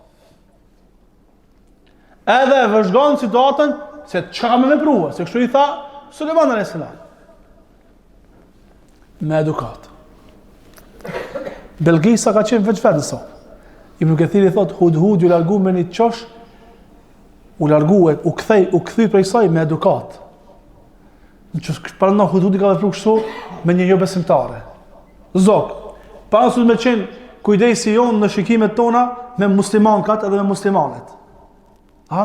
Edhe vëzhgon situatën se që ka me veprua, se kështu i tha Sulejman a.s. Me edukat. Belkisa ka qenë veç vetë nësa. Ibn Kathiri thot, Hudhud u largu me një qosh, u kthej prej saj me edukat. Para në Hudhudi ka vepru kështu me një jo besimtare. Zok, pasu me qenë kujdesi jonë në shikimet tona me muslimankat edhe me muslimanet. Ha?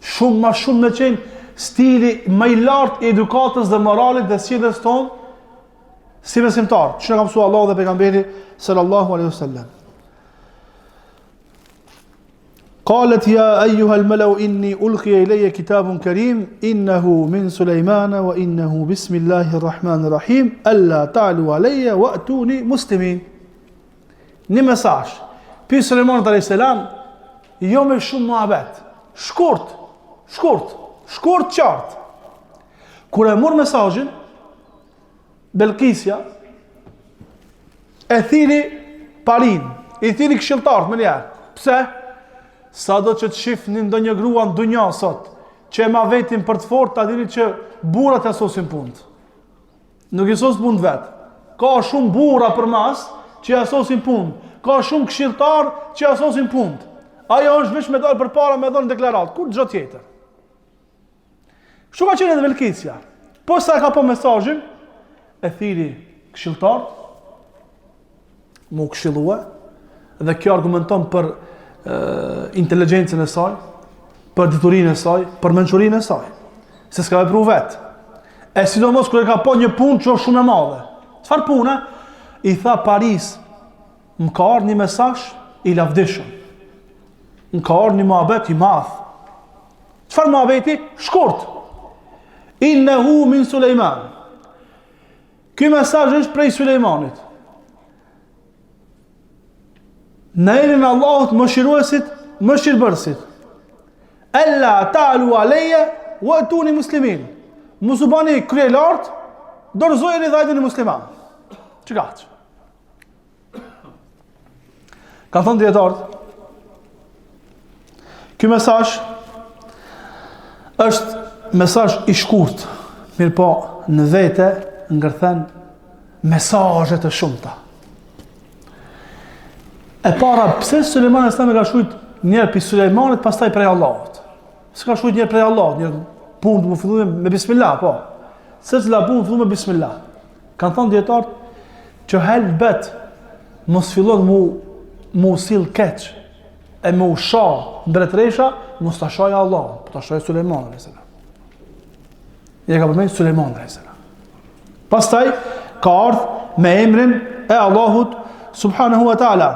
Shumë ma shumë me qenë stili më i lartë i edukatës dhe moralit dhe sjelljes tonë si besimtar. Që në kam su Allah dhe pejgamberi sallallahu alaihi wasallam. قالت يا أيها الملأ إني ألقي إلي كتاب كريم إنه من سليمان وإنه بسم الله الرحمن الرحيم ألا تعلوا علي وأتوني مسلمين. Një mesazh pi Sulejmanit alayhis salam, jo me shumë muhabet, shkurt qartë. Kur e mor mesazhin, Belkisja e thiri parin, i thiri këshilltart më njerë. Pse? Sa do që të shifni ndonjë grua në dunja sot, që e ma vetin për të fort, ta dini që burat e asosin punë. Nuk i sos punë vetë. Ka shumë bura për mas që e asosin punë. Ka shumë këshilltar që e asosin punë. Ajo është veç me dalë për para, me dalë në deklarat. Kur gjë tjetër. Kështu ka qenë edhe Belkisja. Po sa ka po mesazhin, e thiri këshilltar, mu këshillua, dhe kjo argumenton për inteligjencën e saj, për diturinë e saj, për mençurinë e saj, se s'ka vepruar vetë. E sidomos kur e ka po një punë që është shumë e madhe. Çfarë pune? I tha Paris, më ka ardhur një mesazh i lavdishëm. Më ka ardhur një muhabet i madh. Çfarë muhabeti? Shkurt. Innehu min Sulejman. Ky mesazh është prej Sulejmanit. Në emrin e Allahut mëshiruesit, mëshirbërësit. Alla ta'alu alayya wa'tuni muslimin. Mos u bani krye lart, dorëzojeni dhe hajde në musliman. Çka? Ka thënë dietarët, ky mesazh është mesazh i shkurt, mirë po në vete ngërthen mesazhe të shumta. E para, pse Sulejmani alayhis salam ka shujt njerë për Sulejmanit, pastaj prej Allahut. S'ka shujt njerë prej Allahut, njerë punë më filluar me bismillah, po. Secila punë filluar me bismillah. Kan thënë dietarët që helbet mos fillon mu sill keq e mu shoh mbretëresha, mos ta shohë Allahun, po ta shohë Sulejmanin alayhis salam. Ja ka përmendur Sulejmanin alayhis salam. Pastaj ka ardhur me emrin e Allahut subhanahu wa taala.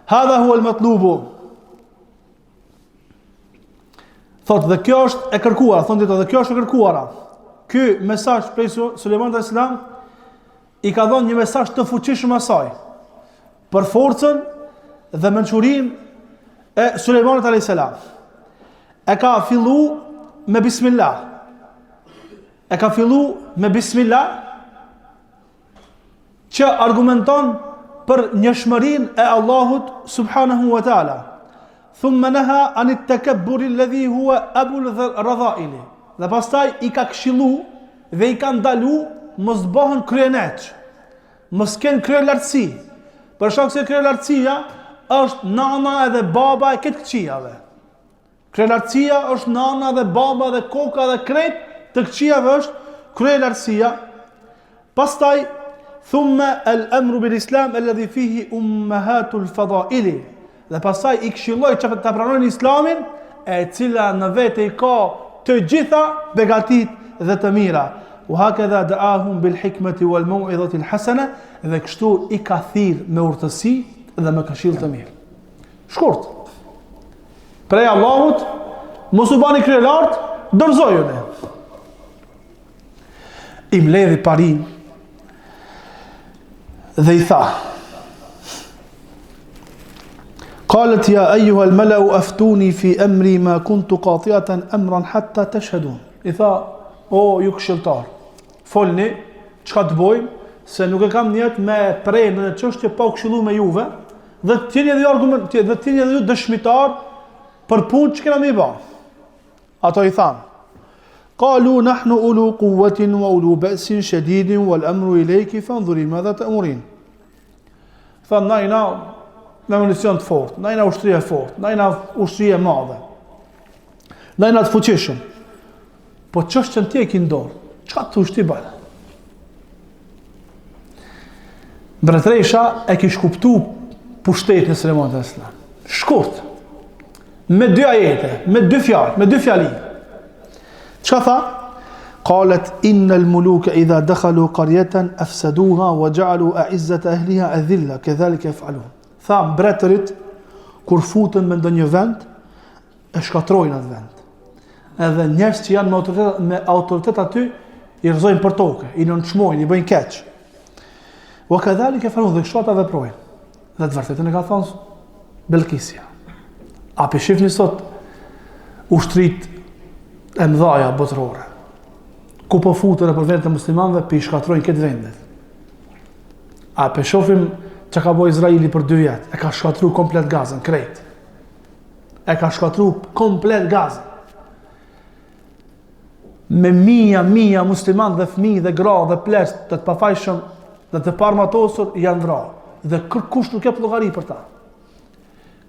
Hadha huwa al-matlubu. Thotë dhe kjo është e kërkuara, thonë dhe kjo është e kërkuara. Ky mesazh prej Sulejmanit alayhis salam i ka dhënë një mesazh të fuqishëm asaj për forcën dhe mençurinë e Sulejmanit alayhis salam. E ka fillu me bismillah. E ka fillu me bismillah që argumenton për njëshmërinë e Allahut subhanahu wa taala. Thumma naha an at-takabbur alladhi huwa abul radha'ili. Dhe pastaj i ka këshillu dhe i ka ndalu mos bëhen kryeneç, mos ken kryelartësi. Për shkak se kryelartësia është nana edhe baba e këtë këqijave. Kryelartësia është nana dhe baba dhe koka dhe krejt të këqijave është kryelartësia. Pastaj thumma al-amru bil-islam alladhi fihi ummahatul fadaili. Dhe pastaj i këshilloi që ta pranojnë Islamin, e cila në vete i ka të gjitha begatit dhe të mira. Wa hakadha da'ahum bil hikmati wal mau'izati al hasana, dhe kështu i ka thirr me urtësi dhe me këshill të mirë. Shkurt. Prej Allahut, mos u bani krye lart, dorëzojuni. I mbledhi parin dhe i tha: Qalet ja ayyuha al-mala'u aftuni fi amri ma kuntu qati'atan amran hatta tashhadun. I tha: o ju këshilltar, folni çka të bëjmë, se nuk e kam njetë me prejnë në çështje pa u këshilluar me juve, dhe të jeni edhe argument, dhe të jeni edhe ju dëshmitar për punë që kena me bë. Ato i thanë: Qalu nahnu ulu quwwatin wa ulu ba'sin shadidin wal amru ilayki fanzuri madha ta'murin. Thanë: na jena me municion të fort, na jena ushtri e fort, na jena ushtri e madhe, na jena të fuqishëm. Po çështën ti e ke dorë, çka thosh ti bën? Mbretëresha e kish kuptu pushtetin e Sulejmanit alayhis salam. Shkurt, me dy ajete, me dy fjalë, me dy fjali. Çka tha? Qalet innal muluka idha dakhalu qaryatan afsaduha wa ja'alu a'izzata ahliha adhilla kadhalika yaf'alun. Tha mbretërit kur futen me ndonjë vend e shkatrojnë atë vend. Edhe njerëz që janë me autoritet aty i rrezojnë për tokë, i nënçmojnë, i bëjnë keq. Wa kadhalika yaf'alun, dhe kështu ata veprojnë. Dhe të vërtetën e ka thënë Belkisia. A pe shihni sot ushtrit e mëdha botërore, ku po futen për vendet e muslimanëve, pe i shkatrojnë këtë vendet. A pe shohim që ka bo Izraeli për 2 vjet, e ka shkatru komplet Gazën, krejt. E ka shkatru komplet Gazën. Me mija musliman dhe fëmijë dhe gra dhe pleç të të pafajshëm dhe të parmatosur janë vra. Dhe kërkush nuk e llogari për ta.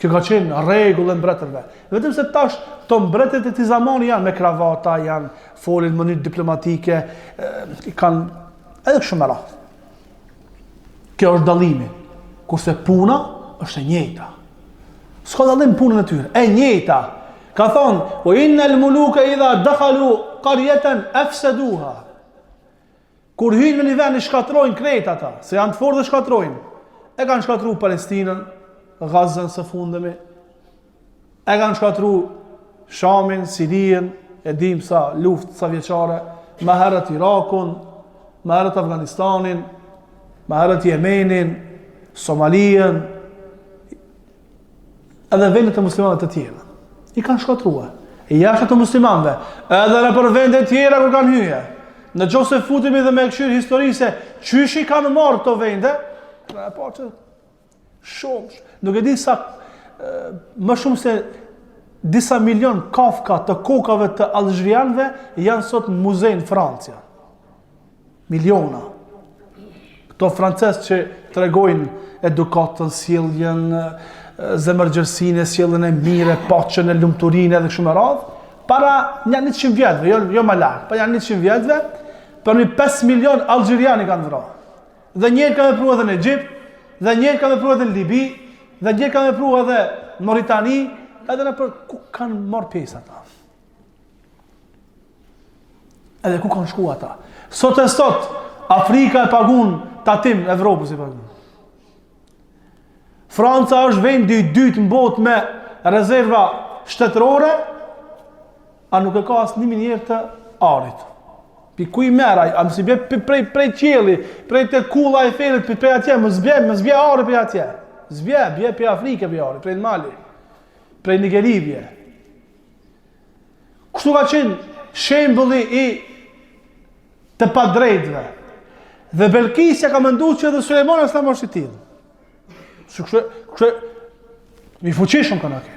Kjo ka qenë rregull e mbretërve. Vetëm se tash to mbretët e këtij zamani janë me kravata, janë folin në mënyrë diplomatike, kanë edhe kështu me radhë. Kjo është dallimi. Kurse puna është e njëjta. S'ka dallim punën e tyre, e njëjta. Ka thonë, o innal muluka idha dakhalu qaryatan afsaduha. Kur hyjnë në një vend i shkatrojnë krejt ata, se janë të fortë dhe shkatrojnë. E kanë shkatruar Palestinën, Gazën së fundmi. E kanë shkatruar Shamin, Sirinë, e dim sa luftë sa vjeçare, më herët Irakun, më herët Afganistanin, më herët Jemenin, Somalinë, edhe vendet e muslimanëve të tjera. I kanë shkatruar. E jashtë të muslimanëve, edhe në për vende tjera kur kanë hyrë. Në qoftë se futemi dhe me këshir historise, qysh i kanë marrë këto vende? Po që shumë. Nuk e di sa më shumë se disa milion kafka të kokave të algerianëve janë sot në muze në Francja. Miliona. Këto francesë që tregojnë edukatën, sjelljen, zemërgjërsinë, sjelljen e mire, paqen e lumturinë edhe kështu me radhë, para një 100 vjetëve, jo më lart, para një 100 vjetëve, për një 5 milion algjerianë kanë vrarë. Dhe njerë kanë vepruar edhe në Egjipt, dhe njerë kanë vepruar edhe në Libi, dhe njerë kanë vepruar edhe në Mauritani, edhe në për ku kanë marrë pjesë ata. Edhe ku kanë shku ata. Sot e sot, Afrika e pagun tatim Evropës i pagun. Franca është vendi i dytë në botë me rezerva shtetërore, a nuk e ka asë 1 minjerë të arit. Pi ku i meraj, a mësi bje prej qeli, prej të kulla e felit, prej atje, më zbje ari prej atje. Bje prej Afrike prej ari, prej në Mali, prej Nigeribje. Kështu ka qenë shembulli i të padrejtve. Dhe Belkisja ka mëndu që edhe Sulejmani është më është i tillë. Kështu mi fuqishëm kanë ake.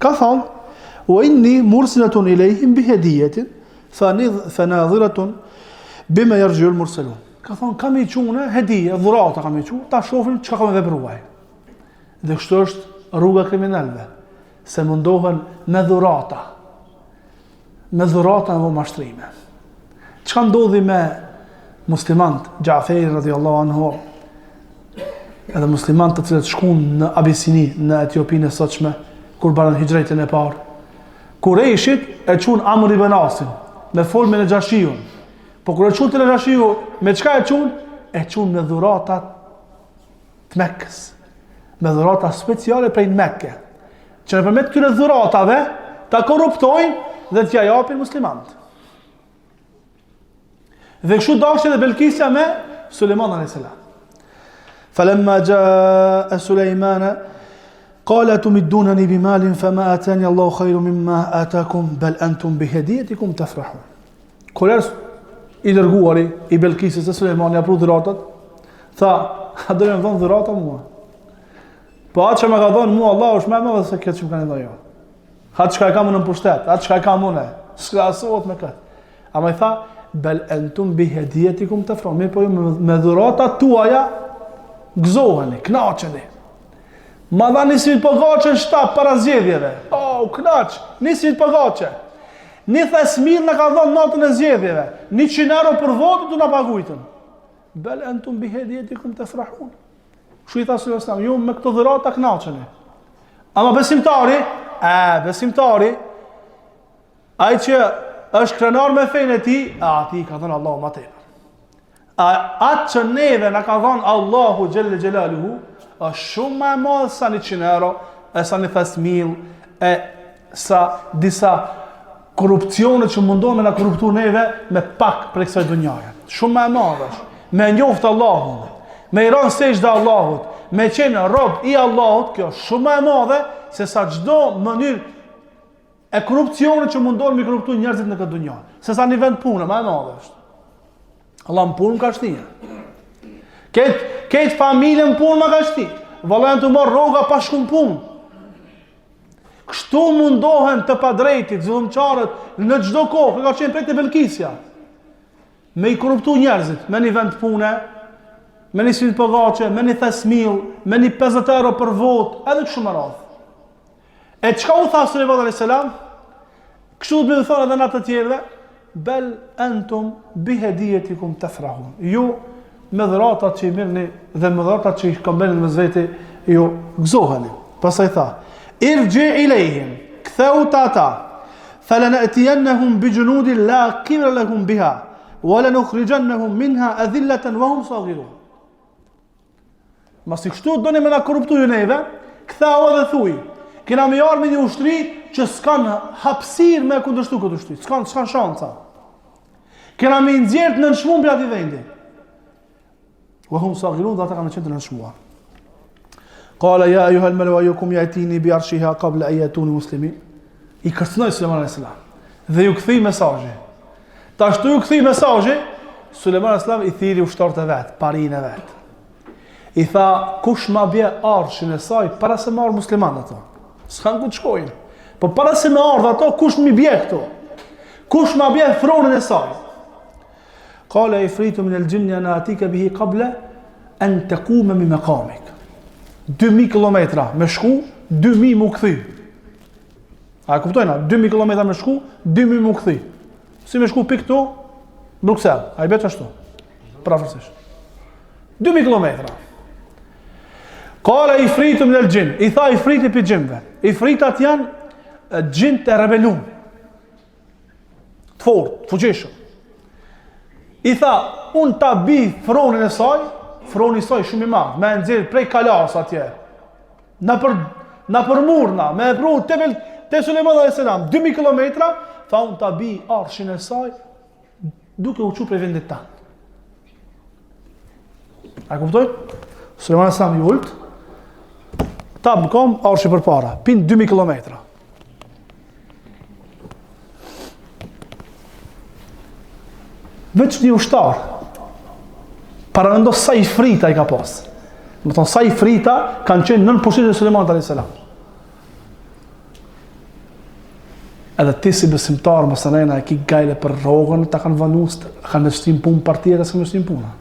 Ka thonë, o inni mursilatun i lejhim bi hedijetin, fanadhiratun bima yarji'u al-mursalun. Ka thonë, kam i qunë hedije, dhurata kam i qunë, ta shofin çka kam vepruar. Dhe kështu është rruga kriminalëve, se mundohen me dhurata në mashtrime. Çka ndodhi me muslimant, Gjaferi radhiyallahu anhu, edhe muslimant të cilët shkuan në Abisini, në Etiopinë e sotshme, kur baran hijrëtin e parë. Kurejshit e qunë Amr ibn Asin, me folme në Gjashiun. Po kur e qunë të në Gjashiu, me qka e qunë? E qunë me dhuratat të Mekkës. Me dhuratat speciale prej në Mekke. Që në përmet këtyre dhuratave, ta korruptojnë dhe t'ja japin muslimant. Dhe kështu dashti dhe Belkisja me Sulejman a.s. Falemma jaa Sulejmana, qala tumiddunani bimalin fama atani Allahu khairu mimma atakum bal antum bihadiyatikum tafrahun. Kur i dërguari i Belkisës e Sulejmani apru dhuratat, tha, a do më dhon dhurata mua? Po atë që më ka dhënë mua Allah është më e madhe se këtë që më kanë dhënë jo. Atë çka e kam unë në pushtet, atë çka e kam unë, s'krahasohet me këtë. Ama i tha, bal antum bihadiyatikum tafrahun. Mirë po me dhuratat tuaja gëzoheni, kënaqeni. Ma dha nisimit përgaqe në shtap para zgjedhjeve. Knaq, nisimit përgaqe. Një thesmil në ka dhonë natën e zgjedhjeve. 100 euro për votë të në pagujtën. Bel entum bihedjetikum të frahun. Kështu i tha Sulejmani, ju me këto dhurata kënaqeni. Ama besimtari, ai që është krenar me fejnë e ti, ati ka dhënë Allahu ma tepër. Atë që neve në ka dhënë Allahu Gjelle Gjelaluhu, është shumë më e madhe sa 100 euro, e sa 5.000, e sa disa korrupsione që mundohen me na korruptu neve me pak për kësaj dunjaje. Shumë më e madhe është. Me njoftë Allahun, me i rënë sejdë Allahut, me qenë rob i Allahut, kjo është shumë më e madhe se sa çdo mënyrë e korrupsione që mundohen me korruptu njerëzit në këtë dunjë. Se sa një vend pune, më e madhe është. Allah më punë më ka shtia. Këtë familje më punë më ka shti. Vallë të marrë rroga pa shkum punë. Kështu mundohen të padrejtit, zullumçarët në çdo kohë, ka qenë prej të Belkisja. Me i korruptu njerëzit, me një vend pune, me një sfit përgaqe, me një thesmil, me një 50 euro për vot, edhe kështu më radhë. E çka u tha Sulejmani a.s. Kështu të më thonë edhe në të tjerëve, bel entum bihedijetikum tafrahun. Ju me dhuratat që i mirëni dhe me dhuratat që i këmbenin me zveti, ju gëzoheni. Pastaj tha, irgji ilejhim, ktheu të ata, falanatiyannahum bijunudin la qibla lahum biha, wa lanukhrijannahum minha adhillatan wa hum saghirun. Masi kështu doni me na korruptu ju neve, ktheu dhe thuj, kena me armë një ushtri që s'kan hapësir me kundërshtu këtë ushtri, s'kan shansa. Kena me nxjerrt në nënshmuar për atë vendi. Wa hum saghirun, dhe ata kanë qenë të nënshmuar. Qala ya ayuha al-malau ayyukum yatini bi arshiha qabla an yatuni muslimin. I kërcënoi Sulejman alayhis salam dhe ju kthei mesazhin. Tashtu ju kthei mesazhin, Sulejman alayhis salam I thiri ushtarët e vet, parinë e vet. I tha, kush ma bje arshin e saj para se marr muslimanët ato. S'kan ku të shkojnë. Po para se me ardh ato, kush mi bje këto? Kush ma bje thronin e saj? Qala ifritu min al-jinni ana atika bihi qabla an taquma min maqamik. 2000 kilometra me shku, 2000 mu këthy. A kuptojna? 2000 kilometra me shku, 2000 mu këthy. Si me shku pikë këtu, Bruxelles. A I betë ashtu? Prafërsisht. 2000 kilometra. Kale I fritu me l'gjin. I tha I friti për gjimve. I fritat janë gjin të rebelum. Të fort, të fuqishëm. I tha, unë ta bi fronin e saj, froni i saj shumë I madh, me nxjerr prej kalas atje. Na për murna, me pru te Sulejman alayhis salam, 2000 kilometra, tha unë ta bi arshin e saj, duke u çu prej vendit tan. A kuptoj? Sulejman alayhis salam I ult, ta bëkom arshi përpara, pin 2000 kilometra. Veç një ushtar, paramendo sa I frita I ka pas. Më thonë sa I frita kanë qenë nën pushtetin e Sulejmanit alayhis salam. Edhe ti si besimtar mos anena e ki gajle për rrogën, ta kanë vanus, kanë shtim punë partia, ta s'kanë shtim puna.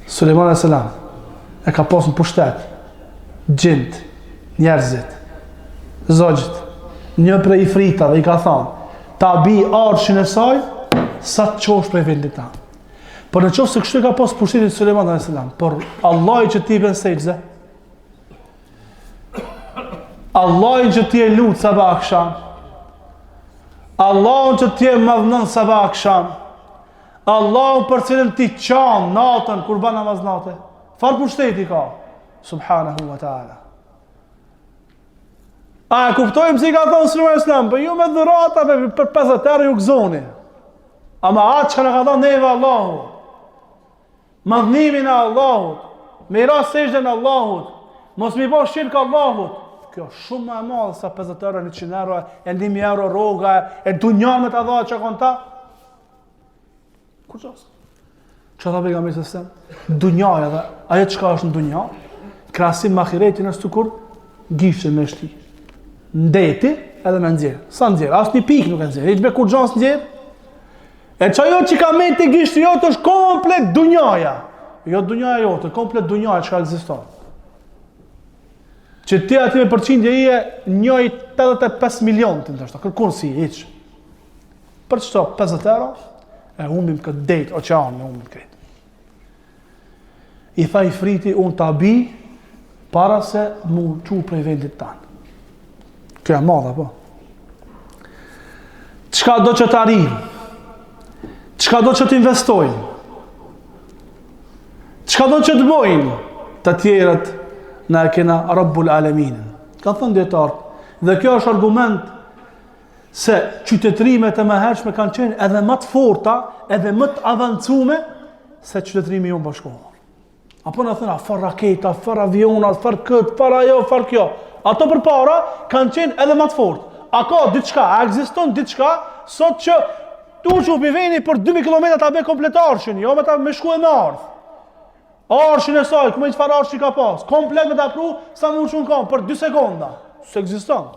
Sulejmani alayhis salam e ka pas në pushtet gjint, njerëzit, zogjit, një prej fritave I ka thonë, ta bi arshin e saj, sa të qosh prej vendit ta. Por në qoftë se kështu ka pas pushtetin Sulejman alayhis salam, por Allahi që ti bën sejdë, Allahin që ti e lut sabah akşam, Allahun që ti e madhnon sabah akşam, Allahun për cilën ti qan natën kur bën namaz natë. Çfarë pushteti ka? Subhanahu wa taala. A kuptojmë si ka thonë Sulejmani alayhis salam, po ju me dhurata për 50 euro ju gëzoni. Ama atë që në ka thonë neve Allahu, madhnimin e Allahut, me I ra sejdën e Allahut, mos mi bësh shirk Allahut, kjo shumë më e madhe sa 50 euro, 100 euro, e 1000 euro rroga, e dunjan me ta dha që konta. Kur ços? Çfarë pejgamberi sa? Dunjaja dhe ajo çka është në dunja, krahasim me ahiretin as kur gishte me shti. Ndeti edhe me nxjerr. Sa nxjerr? As një pikë nuk e nxjerr. Hiç me kur xhans nxjerr. E çajo që ka me te gishti jote është komplet dunjaja. Jo dunjaja jote, komplet dunjaja që ekziston. Që ti aty me përqindje ije 1.85 milion të ndështë, kërkun si, hiq. Për qëto, 50 euro, e humbim këtë dejt, oqean, me humbim këtë. I tha I friti, unë ta bi, para se mu qu prej vendit tanë. Kjo e madha, po. Qka do që ta rijnë? Qka do që t'investojnë? Qka do që t'bojnë? Të tjerët, na e kena Rabbul Alamin. Ka thënë dietarët, dhe kjo është argument se qytetrimet e mëhershme kanë qenë edhe më të forta, edhe më të avancume se qytetrimi jonë bashkëkohor. Apo na thënë, far raketa, far aviona, far këtë, far ajo, far kjo. Ato përpara kanë qenë edhe më të fortë. A ka diçka, a ekziston diçka sot që tu që u vini për 2000 km ta bëj komplet arshin, jo me ta me shku e me ardh. Arshin e saj, këmë i qëfar arshi ka pas, komplet me ta pru, sa më uqun kam, për 2 sekonda, së egziston.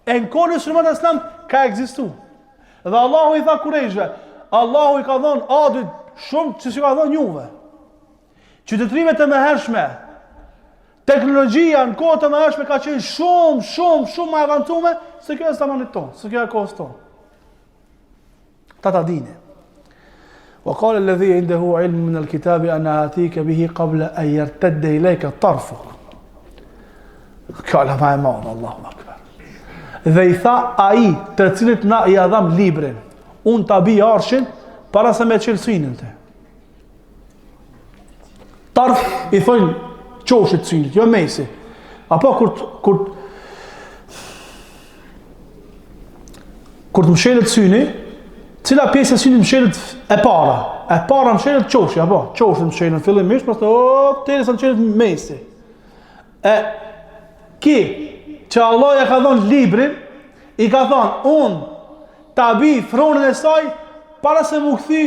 E në kone Sulejman alayhis salam ka egzistu. Dhe Allahu I tha Kurejshve, Allahu I ka dhonë adit shumë që si ka dhonë juve. Qytetrimet e mëhershme, teknologjia në kohët e mëhershme ka qenë shumë më avancume se kjo e zamanit tonë, se kjo e kohës tonë. Ta dini. وقال الذي عنده علم من الكتاب أنا آتيك به قبل أن يرتد إليك طرفك. Fjala më e madhe, Allahu akbar. Dhe i tha ai, të cilit na i dham librin, unë ta bi arshin para se me qelësinin te. Tarf i thojnë qoshit synit, jo mesi. Apo kur të mshelet syni, cila pjesë e synit mshelet e para? E para mshelet qoshi, apo? Qoshi mshelet fillimisht, pastaj terisa mshelet mesi. Që Allah ja ka dhënë librin, i ka thënë, unë ta bi fronin e saj, para se mu këthy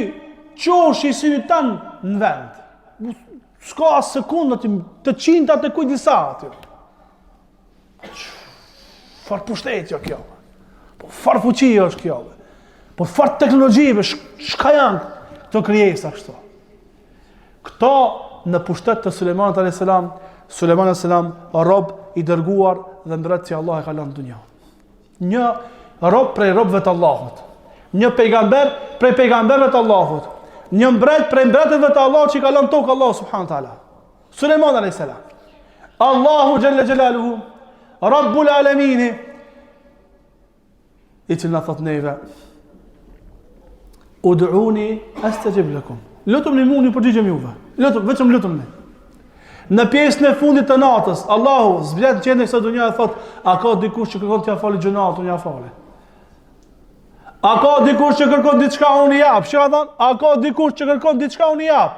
qoshi i synit tanë në vend. S'ka sekundë të qinta të kuj disa aty. Farë pushtetja kjo. Po farë fuqia është kjo. Po farë teknologjive, shka janë të krijesa kështu. Këto në pushtet të Sulejmanit a.s. Sulejmani a.s. rob i dërguar dhe mbret që Allah e ka lënë në dunja. Një rob prej robëve të Allahut. Një pejgamber prej pejgamberëve të Allahut. Një mbret prej mbretëve të Allahut që i ka lënë tokë Allah subhanahu taala. Sulejmani a.s. Allahu xhalla xhelaluhu, Rabbul alamin, i që në thot neve, ud'uni astajib lakum. Lutuni mua, ju përgjigjem juve. Vetëm lutuni. Në pjesën e fundit të natës, Allahu zblet gjendën e kësaj dunja e thot, a ka dikush që kërkon t'ia falë gjunat, unë ja falë. A ka dikush që kërkon diçka, unë i jap. Çka thon? A ka dikush që kërkon diçka, unë i jap.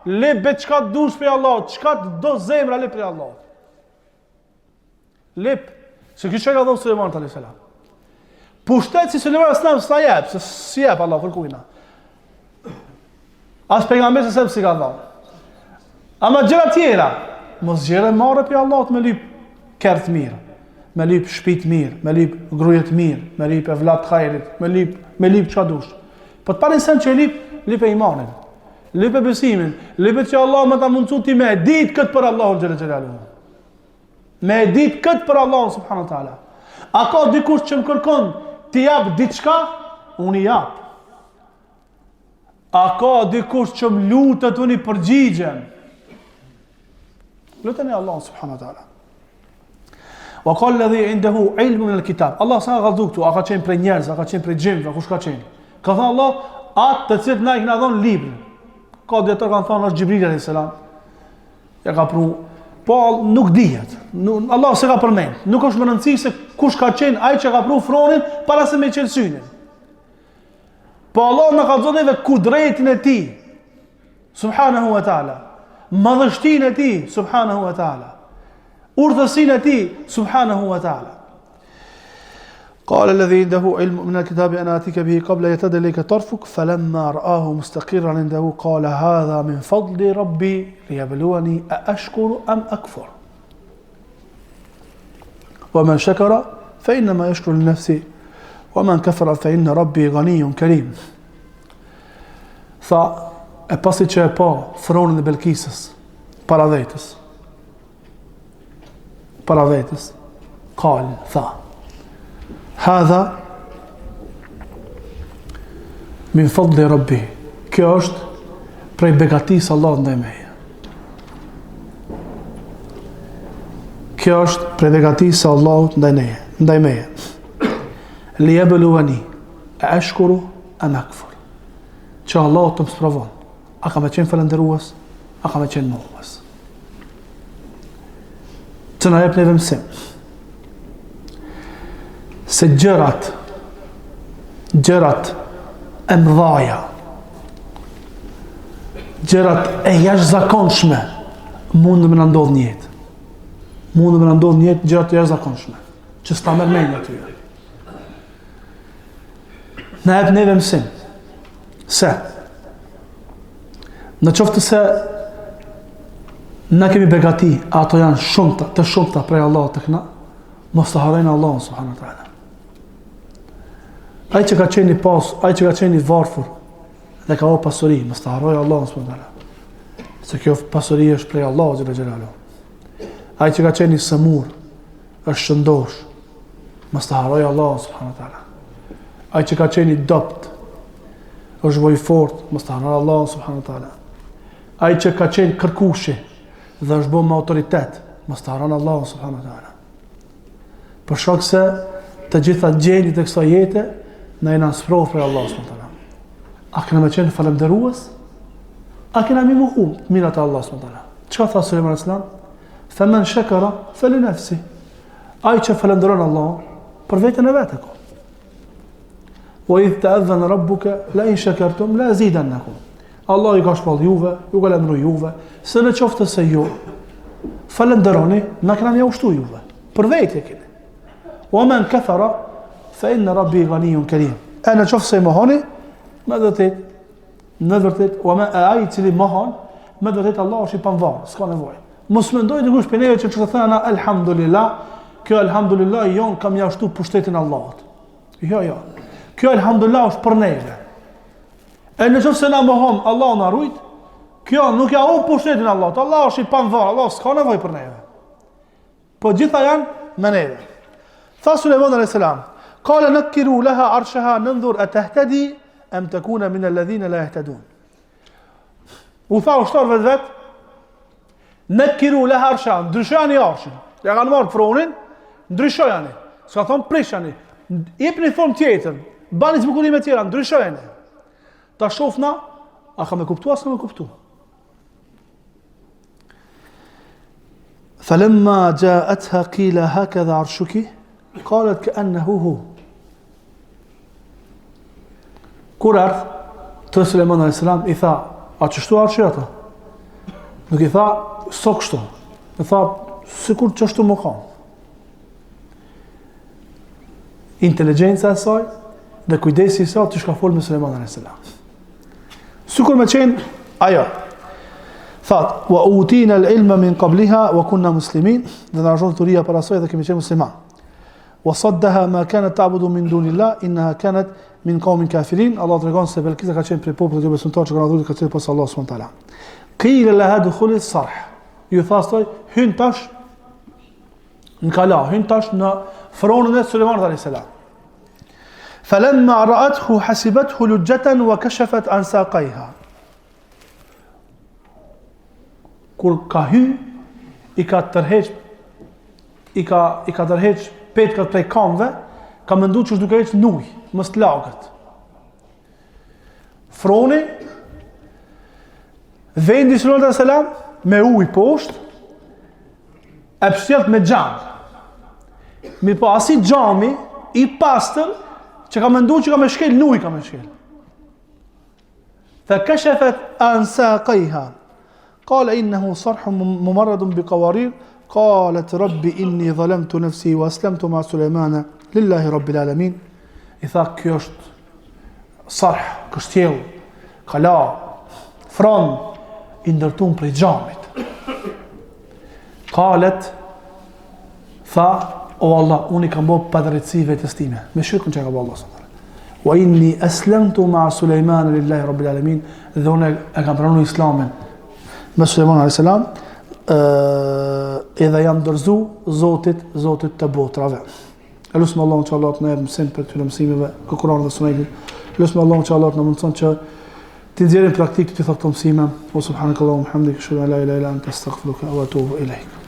Lep çka dush për Allah, çka do zemra lep për Allah. Lep, se kjo çka thon Sulejmani alayhis salam. Pushtet si Sulejmani alayhis salam sa jep, se si jep Allah kërkuina. As pejgamberi se si ka thon. Ama gjëra tjera, mos gjëra marrë për Allah me lyp kërth mirë, me lyp shtëpi mirë, me lyp gruaje mirë, me lyp evlat të hajrit, me lyp çka dush. Po të parin sen që lyp e imanin, lyp e besimin, lyp e që Allah më ta mundsu ti me ditë këtë për Allahun xhela xhelaluhu. Me ditë këtë për Allahun subhanahu taala. A ka dikush që më kërkon ti jap diçka, unë i jap. A ka dikush që më lutet unë i përgjigjem? Luteni Allah subhanahu wa taala. Wa qala alladhi indahu ilmu min alkitab. Allah sa galldu këtu, a ka qenë prej njerëz, a ka qenë prej xhinve, kush ka qenë? Ka thënë Allah, atë të cilët na i kanë dhënë librin. Ka dietar kanë thënë është Xhibril alayhis salam. Ja ka pru, po nuk dihet. Allah s'e ka përmend. Nuk është më rëndësishme se kush ka qenë ai që ka pru fronin para se me qenë synin. Po Allah na ka dhënë edhe kudretin e tij. Subhanahu wa taala. Madhështinë e tij subhanahu wa taala, urdhësinë e tij subhanahu wa taala. Qala alladhi indahu ilmu min alkitabi ana atika bihi qabla yatad ilayka tarfuk falamma ra'ahu mustaqirran indahu qala hadha min fadli rabbi liyabluwani a ashkuru am akfur. Wa man shakara fa inma yashkuru li nafsi wa man kafara fa inna rabbi ghaniyyun karim. E pasi që e pa fronin e Belkisës, para vetës, tha, hadha min fadli rabbi, kjo është prej begatisë Allah ndaj meje. Kjo është prej begatisë Allah ndaj meje. Li yabluwani a ashkuru am akfur. Që Allah të më sprovon. A ka me qenë falënderues, a ka me qenë mohues. Që na jep neve mësim. Se gjërat e mëdhaja, gjërat e jashtëzakonshme mund me na ndodh në jetë. Mund me na ndodh në jetë gjërat e jashtëzakonshme, që s'ta merr mendja aty. Na jep neve mësim. Se në qoftë se na kemi begati, ato janë të shumta prej Allah të këna, mos të harrojnë Allah subhanahu wa taala. Ai që ka qenë i pas, ai që ka qenë i varfër dhe ka o pasuri, mos të harrojë Allah subhanahu wa taala. Se kjo pasuri është prej Allah xhela xhelalu. Ai që ka qenë i sëmur, është shëndosh, mos të harrojë Allah subhanahu wa taala. Ai që ka qenë i dopt, është voj fort, mos të harrojë Allah subhanahu wa taala. Ai që ka qenë kërkushi dhe është bo me autoritet, mos të harron Allah subhanahu wa taala. Për shkak se të gjitha gjendjet e kësaj jete na jena sprovë për Allah subhanahu wa taala. A kena me qenë falënderues? A kena mi muhu mirat e Allah subhanahu wa taala? Çka tha Sulejman alayhis salam? Faman shakara falinafsi. Ai që falënderon Allah për veten e vet ka. Wa idh ta'adhana rabbuka la in shakartum la azidannakum. Allah ju ka shpall juve, ju ka lëndruar juve, se në qoftë se ju falënderoni, na kena më ushtu juve. Për vetë keni. Wa man kafara fa inna rabbi ghaniyyun karim. Ana qoftë se mohoni, me vërtet, në vërtet, wa ma ai i cili mohon, me vërtet Allah është i panvarë, s'ka nevojë. Mos mendoj dikush për neve që të thënë alhamdulillah, kjo alhamdulillah jon kam jashtu pushtetin Allahut. Jo. Kjo alhamdulillah është për neve. E në qoftë se na mohon, Allah na rujt, kjo nuk ja u pushtetin Allahut. Allah është i panvarë, Allah s'ka nevojë për neve. Po gjitha janë me neve. Tha Sulejman alayhis salam, qala nakiru laha arshaha nanzur atahtadi am takuna min alladhina la yahtadun. U tha ushtarëve vet, nakiru laha arshaha, ndryshoni arshin. Ja kanë marrë pronin, ndryshojani. S'ka thon prishani. Jepni formë tjetër, bani zbukurime tjera, ndryshojani. Ta shofna, a ka me kuptu, as ka me kuptu. Falemma jaatha qila hakadha arshuki, qalet ka'annahu hu. Kur ardh te Sulejman alayhis salam i tha, a çështu arshi ata? Nuk i tha, so kështu. I tha, sikur çështu më ka. Inteligjenca e saj dhe kujdesi i saj të shka fol me Sulejman alayhis salam. Sikur me qenë ajo. Thot, wa utina al-ilma min qabliha wa kunna muslimin, dhe na arjon turia para saj dhe kemi qenë musliman. Wa saddaha ma kanat ta'budu min dunillah innaha kanat min qaumin kafirin. Allah tregon se Belkisa ka qenë prej popullit të besimtarë që kanë adhuruar këtë pas Allah subhanahu wa taala. Qila laha dukhul as-sarh. Ju thastoj hyn tash në kala, hyn tash në fronën e Sulejmanit alayhis salam. Falamma ra'athu hasibathu lujjatan wa kashafat an saqayha. Kur ka hy, i ka tërheq petkat prej kamve, ka mendu që është duke heq nuj, mës të lagët. Froni, vendi Sulejmanit alayhis salam, me ujë poshtë, e pështjelt me gjamë. Mi po asi gjami, i pastër, që ka mendu që ka me shkel, nuj ka me shkel. Fa kashafat an saqayha. قال إنه صرح ممرد بقوارير قالت ربي إني ظلمت نفسي وأسلمت مع سليمان لله رب العالمين. إذا كيشت صرح كشتيل كلا فران إندرتون بريجامت قالت او الله أوني كان بوب بدرتسي في تستيمه مش يكون شيء الله سبحانه وإني أسلمت مع سليمان لله رب العالمين ذونا أكبرون إسلاما me Sulejman alayhis salam edhe janë dorëzu Zotit të botrave. Elusme Allahu që Allah të na jap mësim për këtyre mësimeve, Kur'anit dhe Sunetit. Elusme Allahu që Allah të na mundson që të nxjerrim praktikë të këto mësime. Subhanakallahumma hamdika ashhadu an la ilaha illa anta astaghfiruka wa atubu ilaik.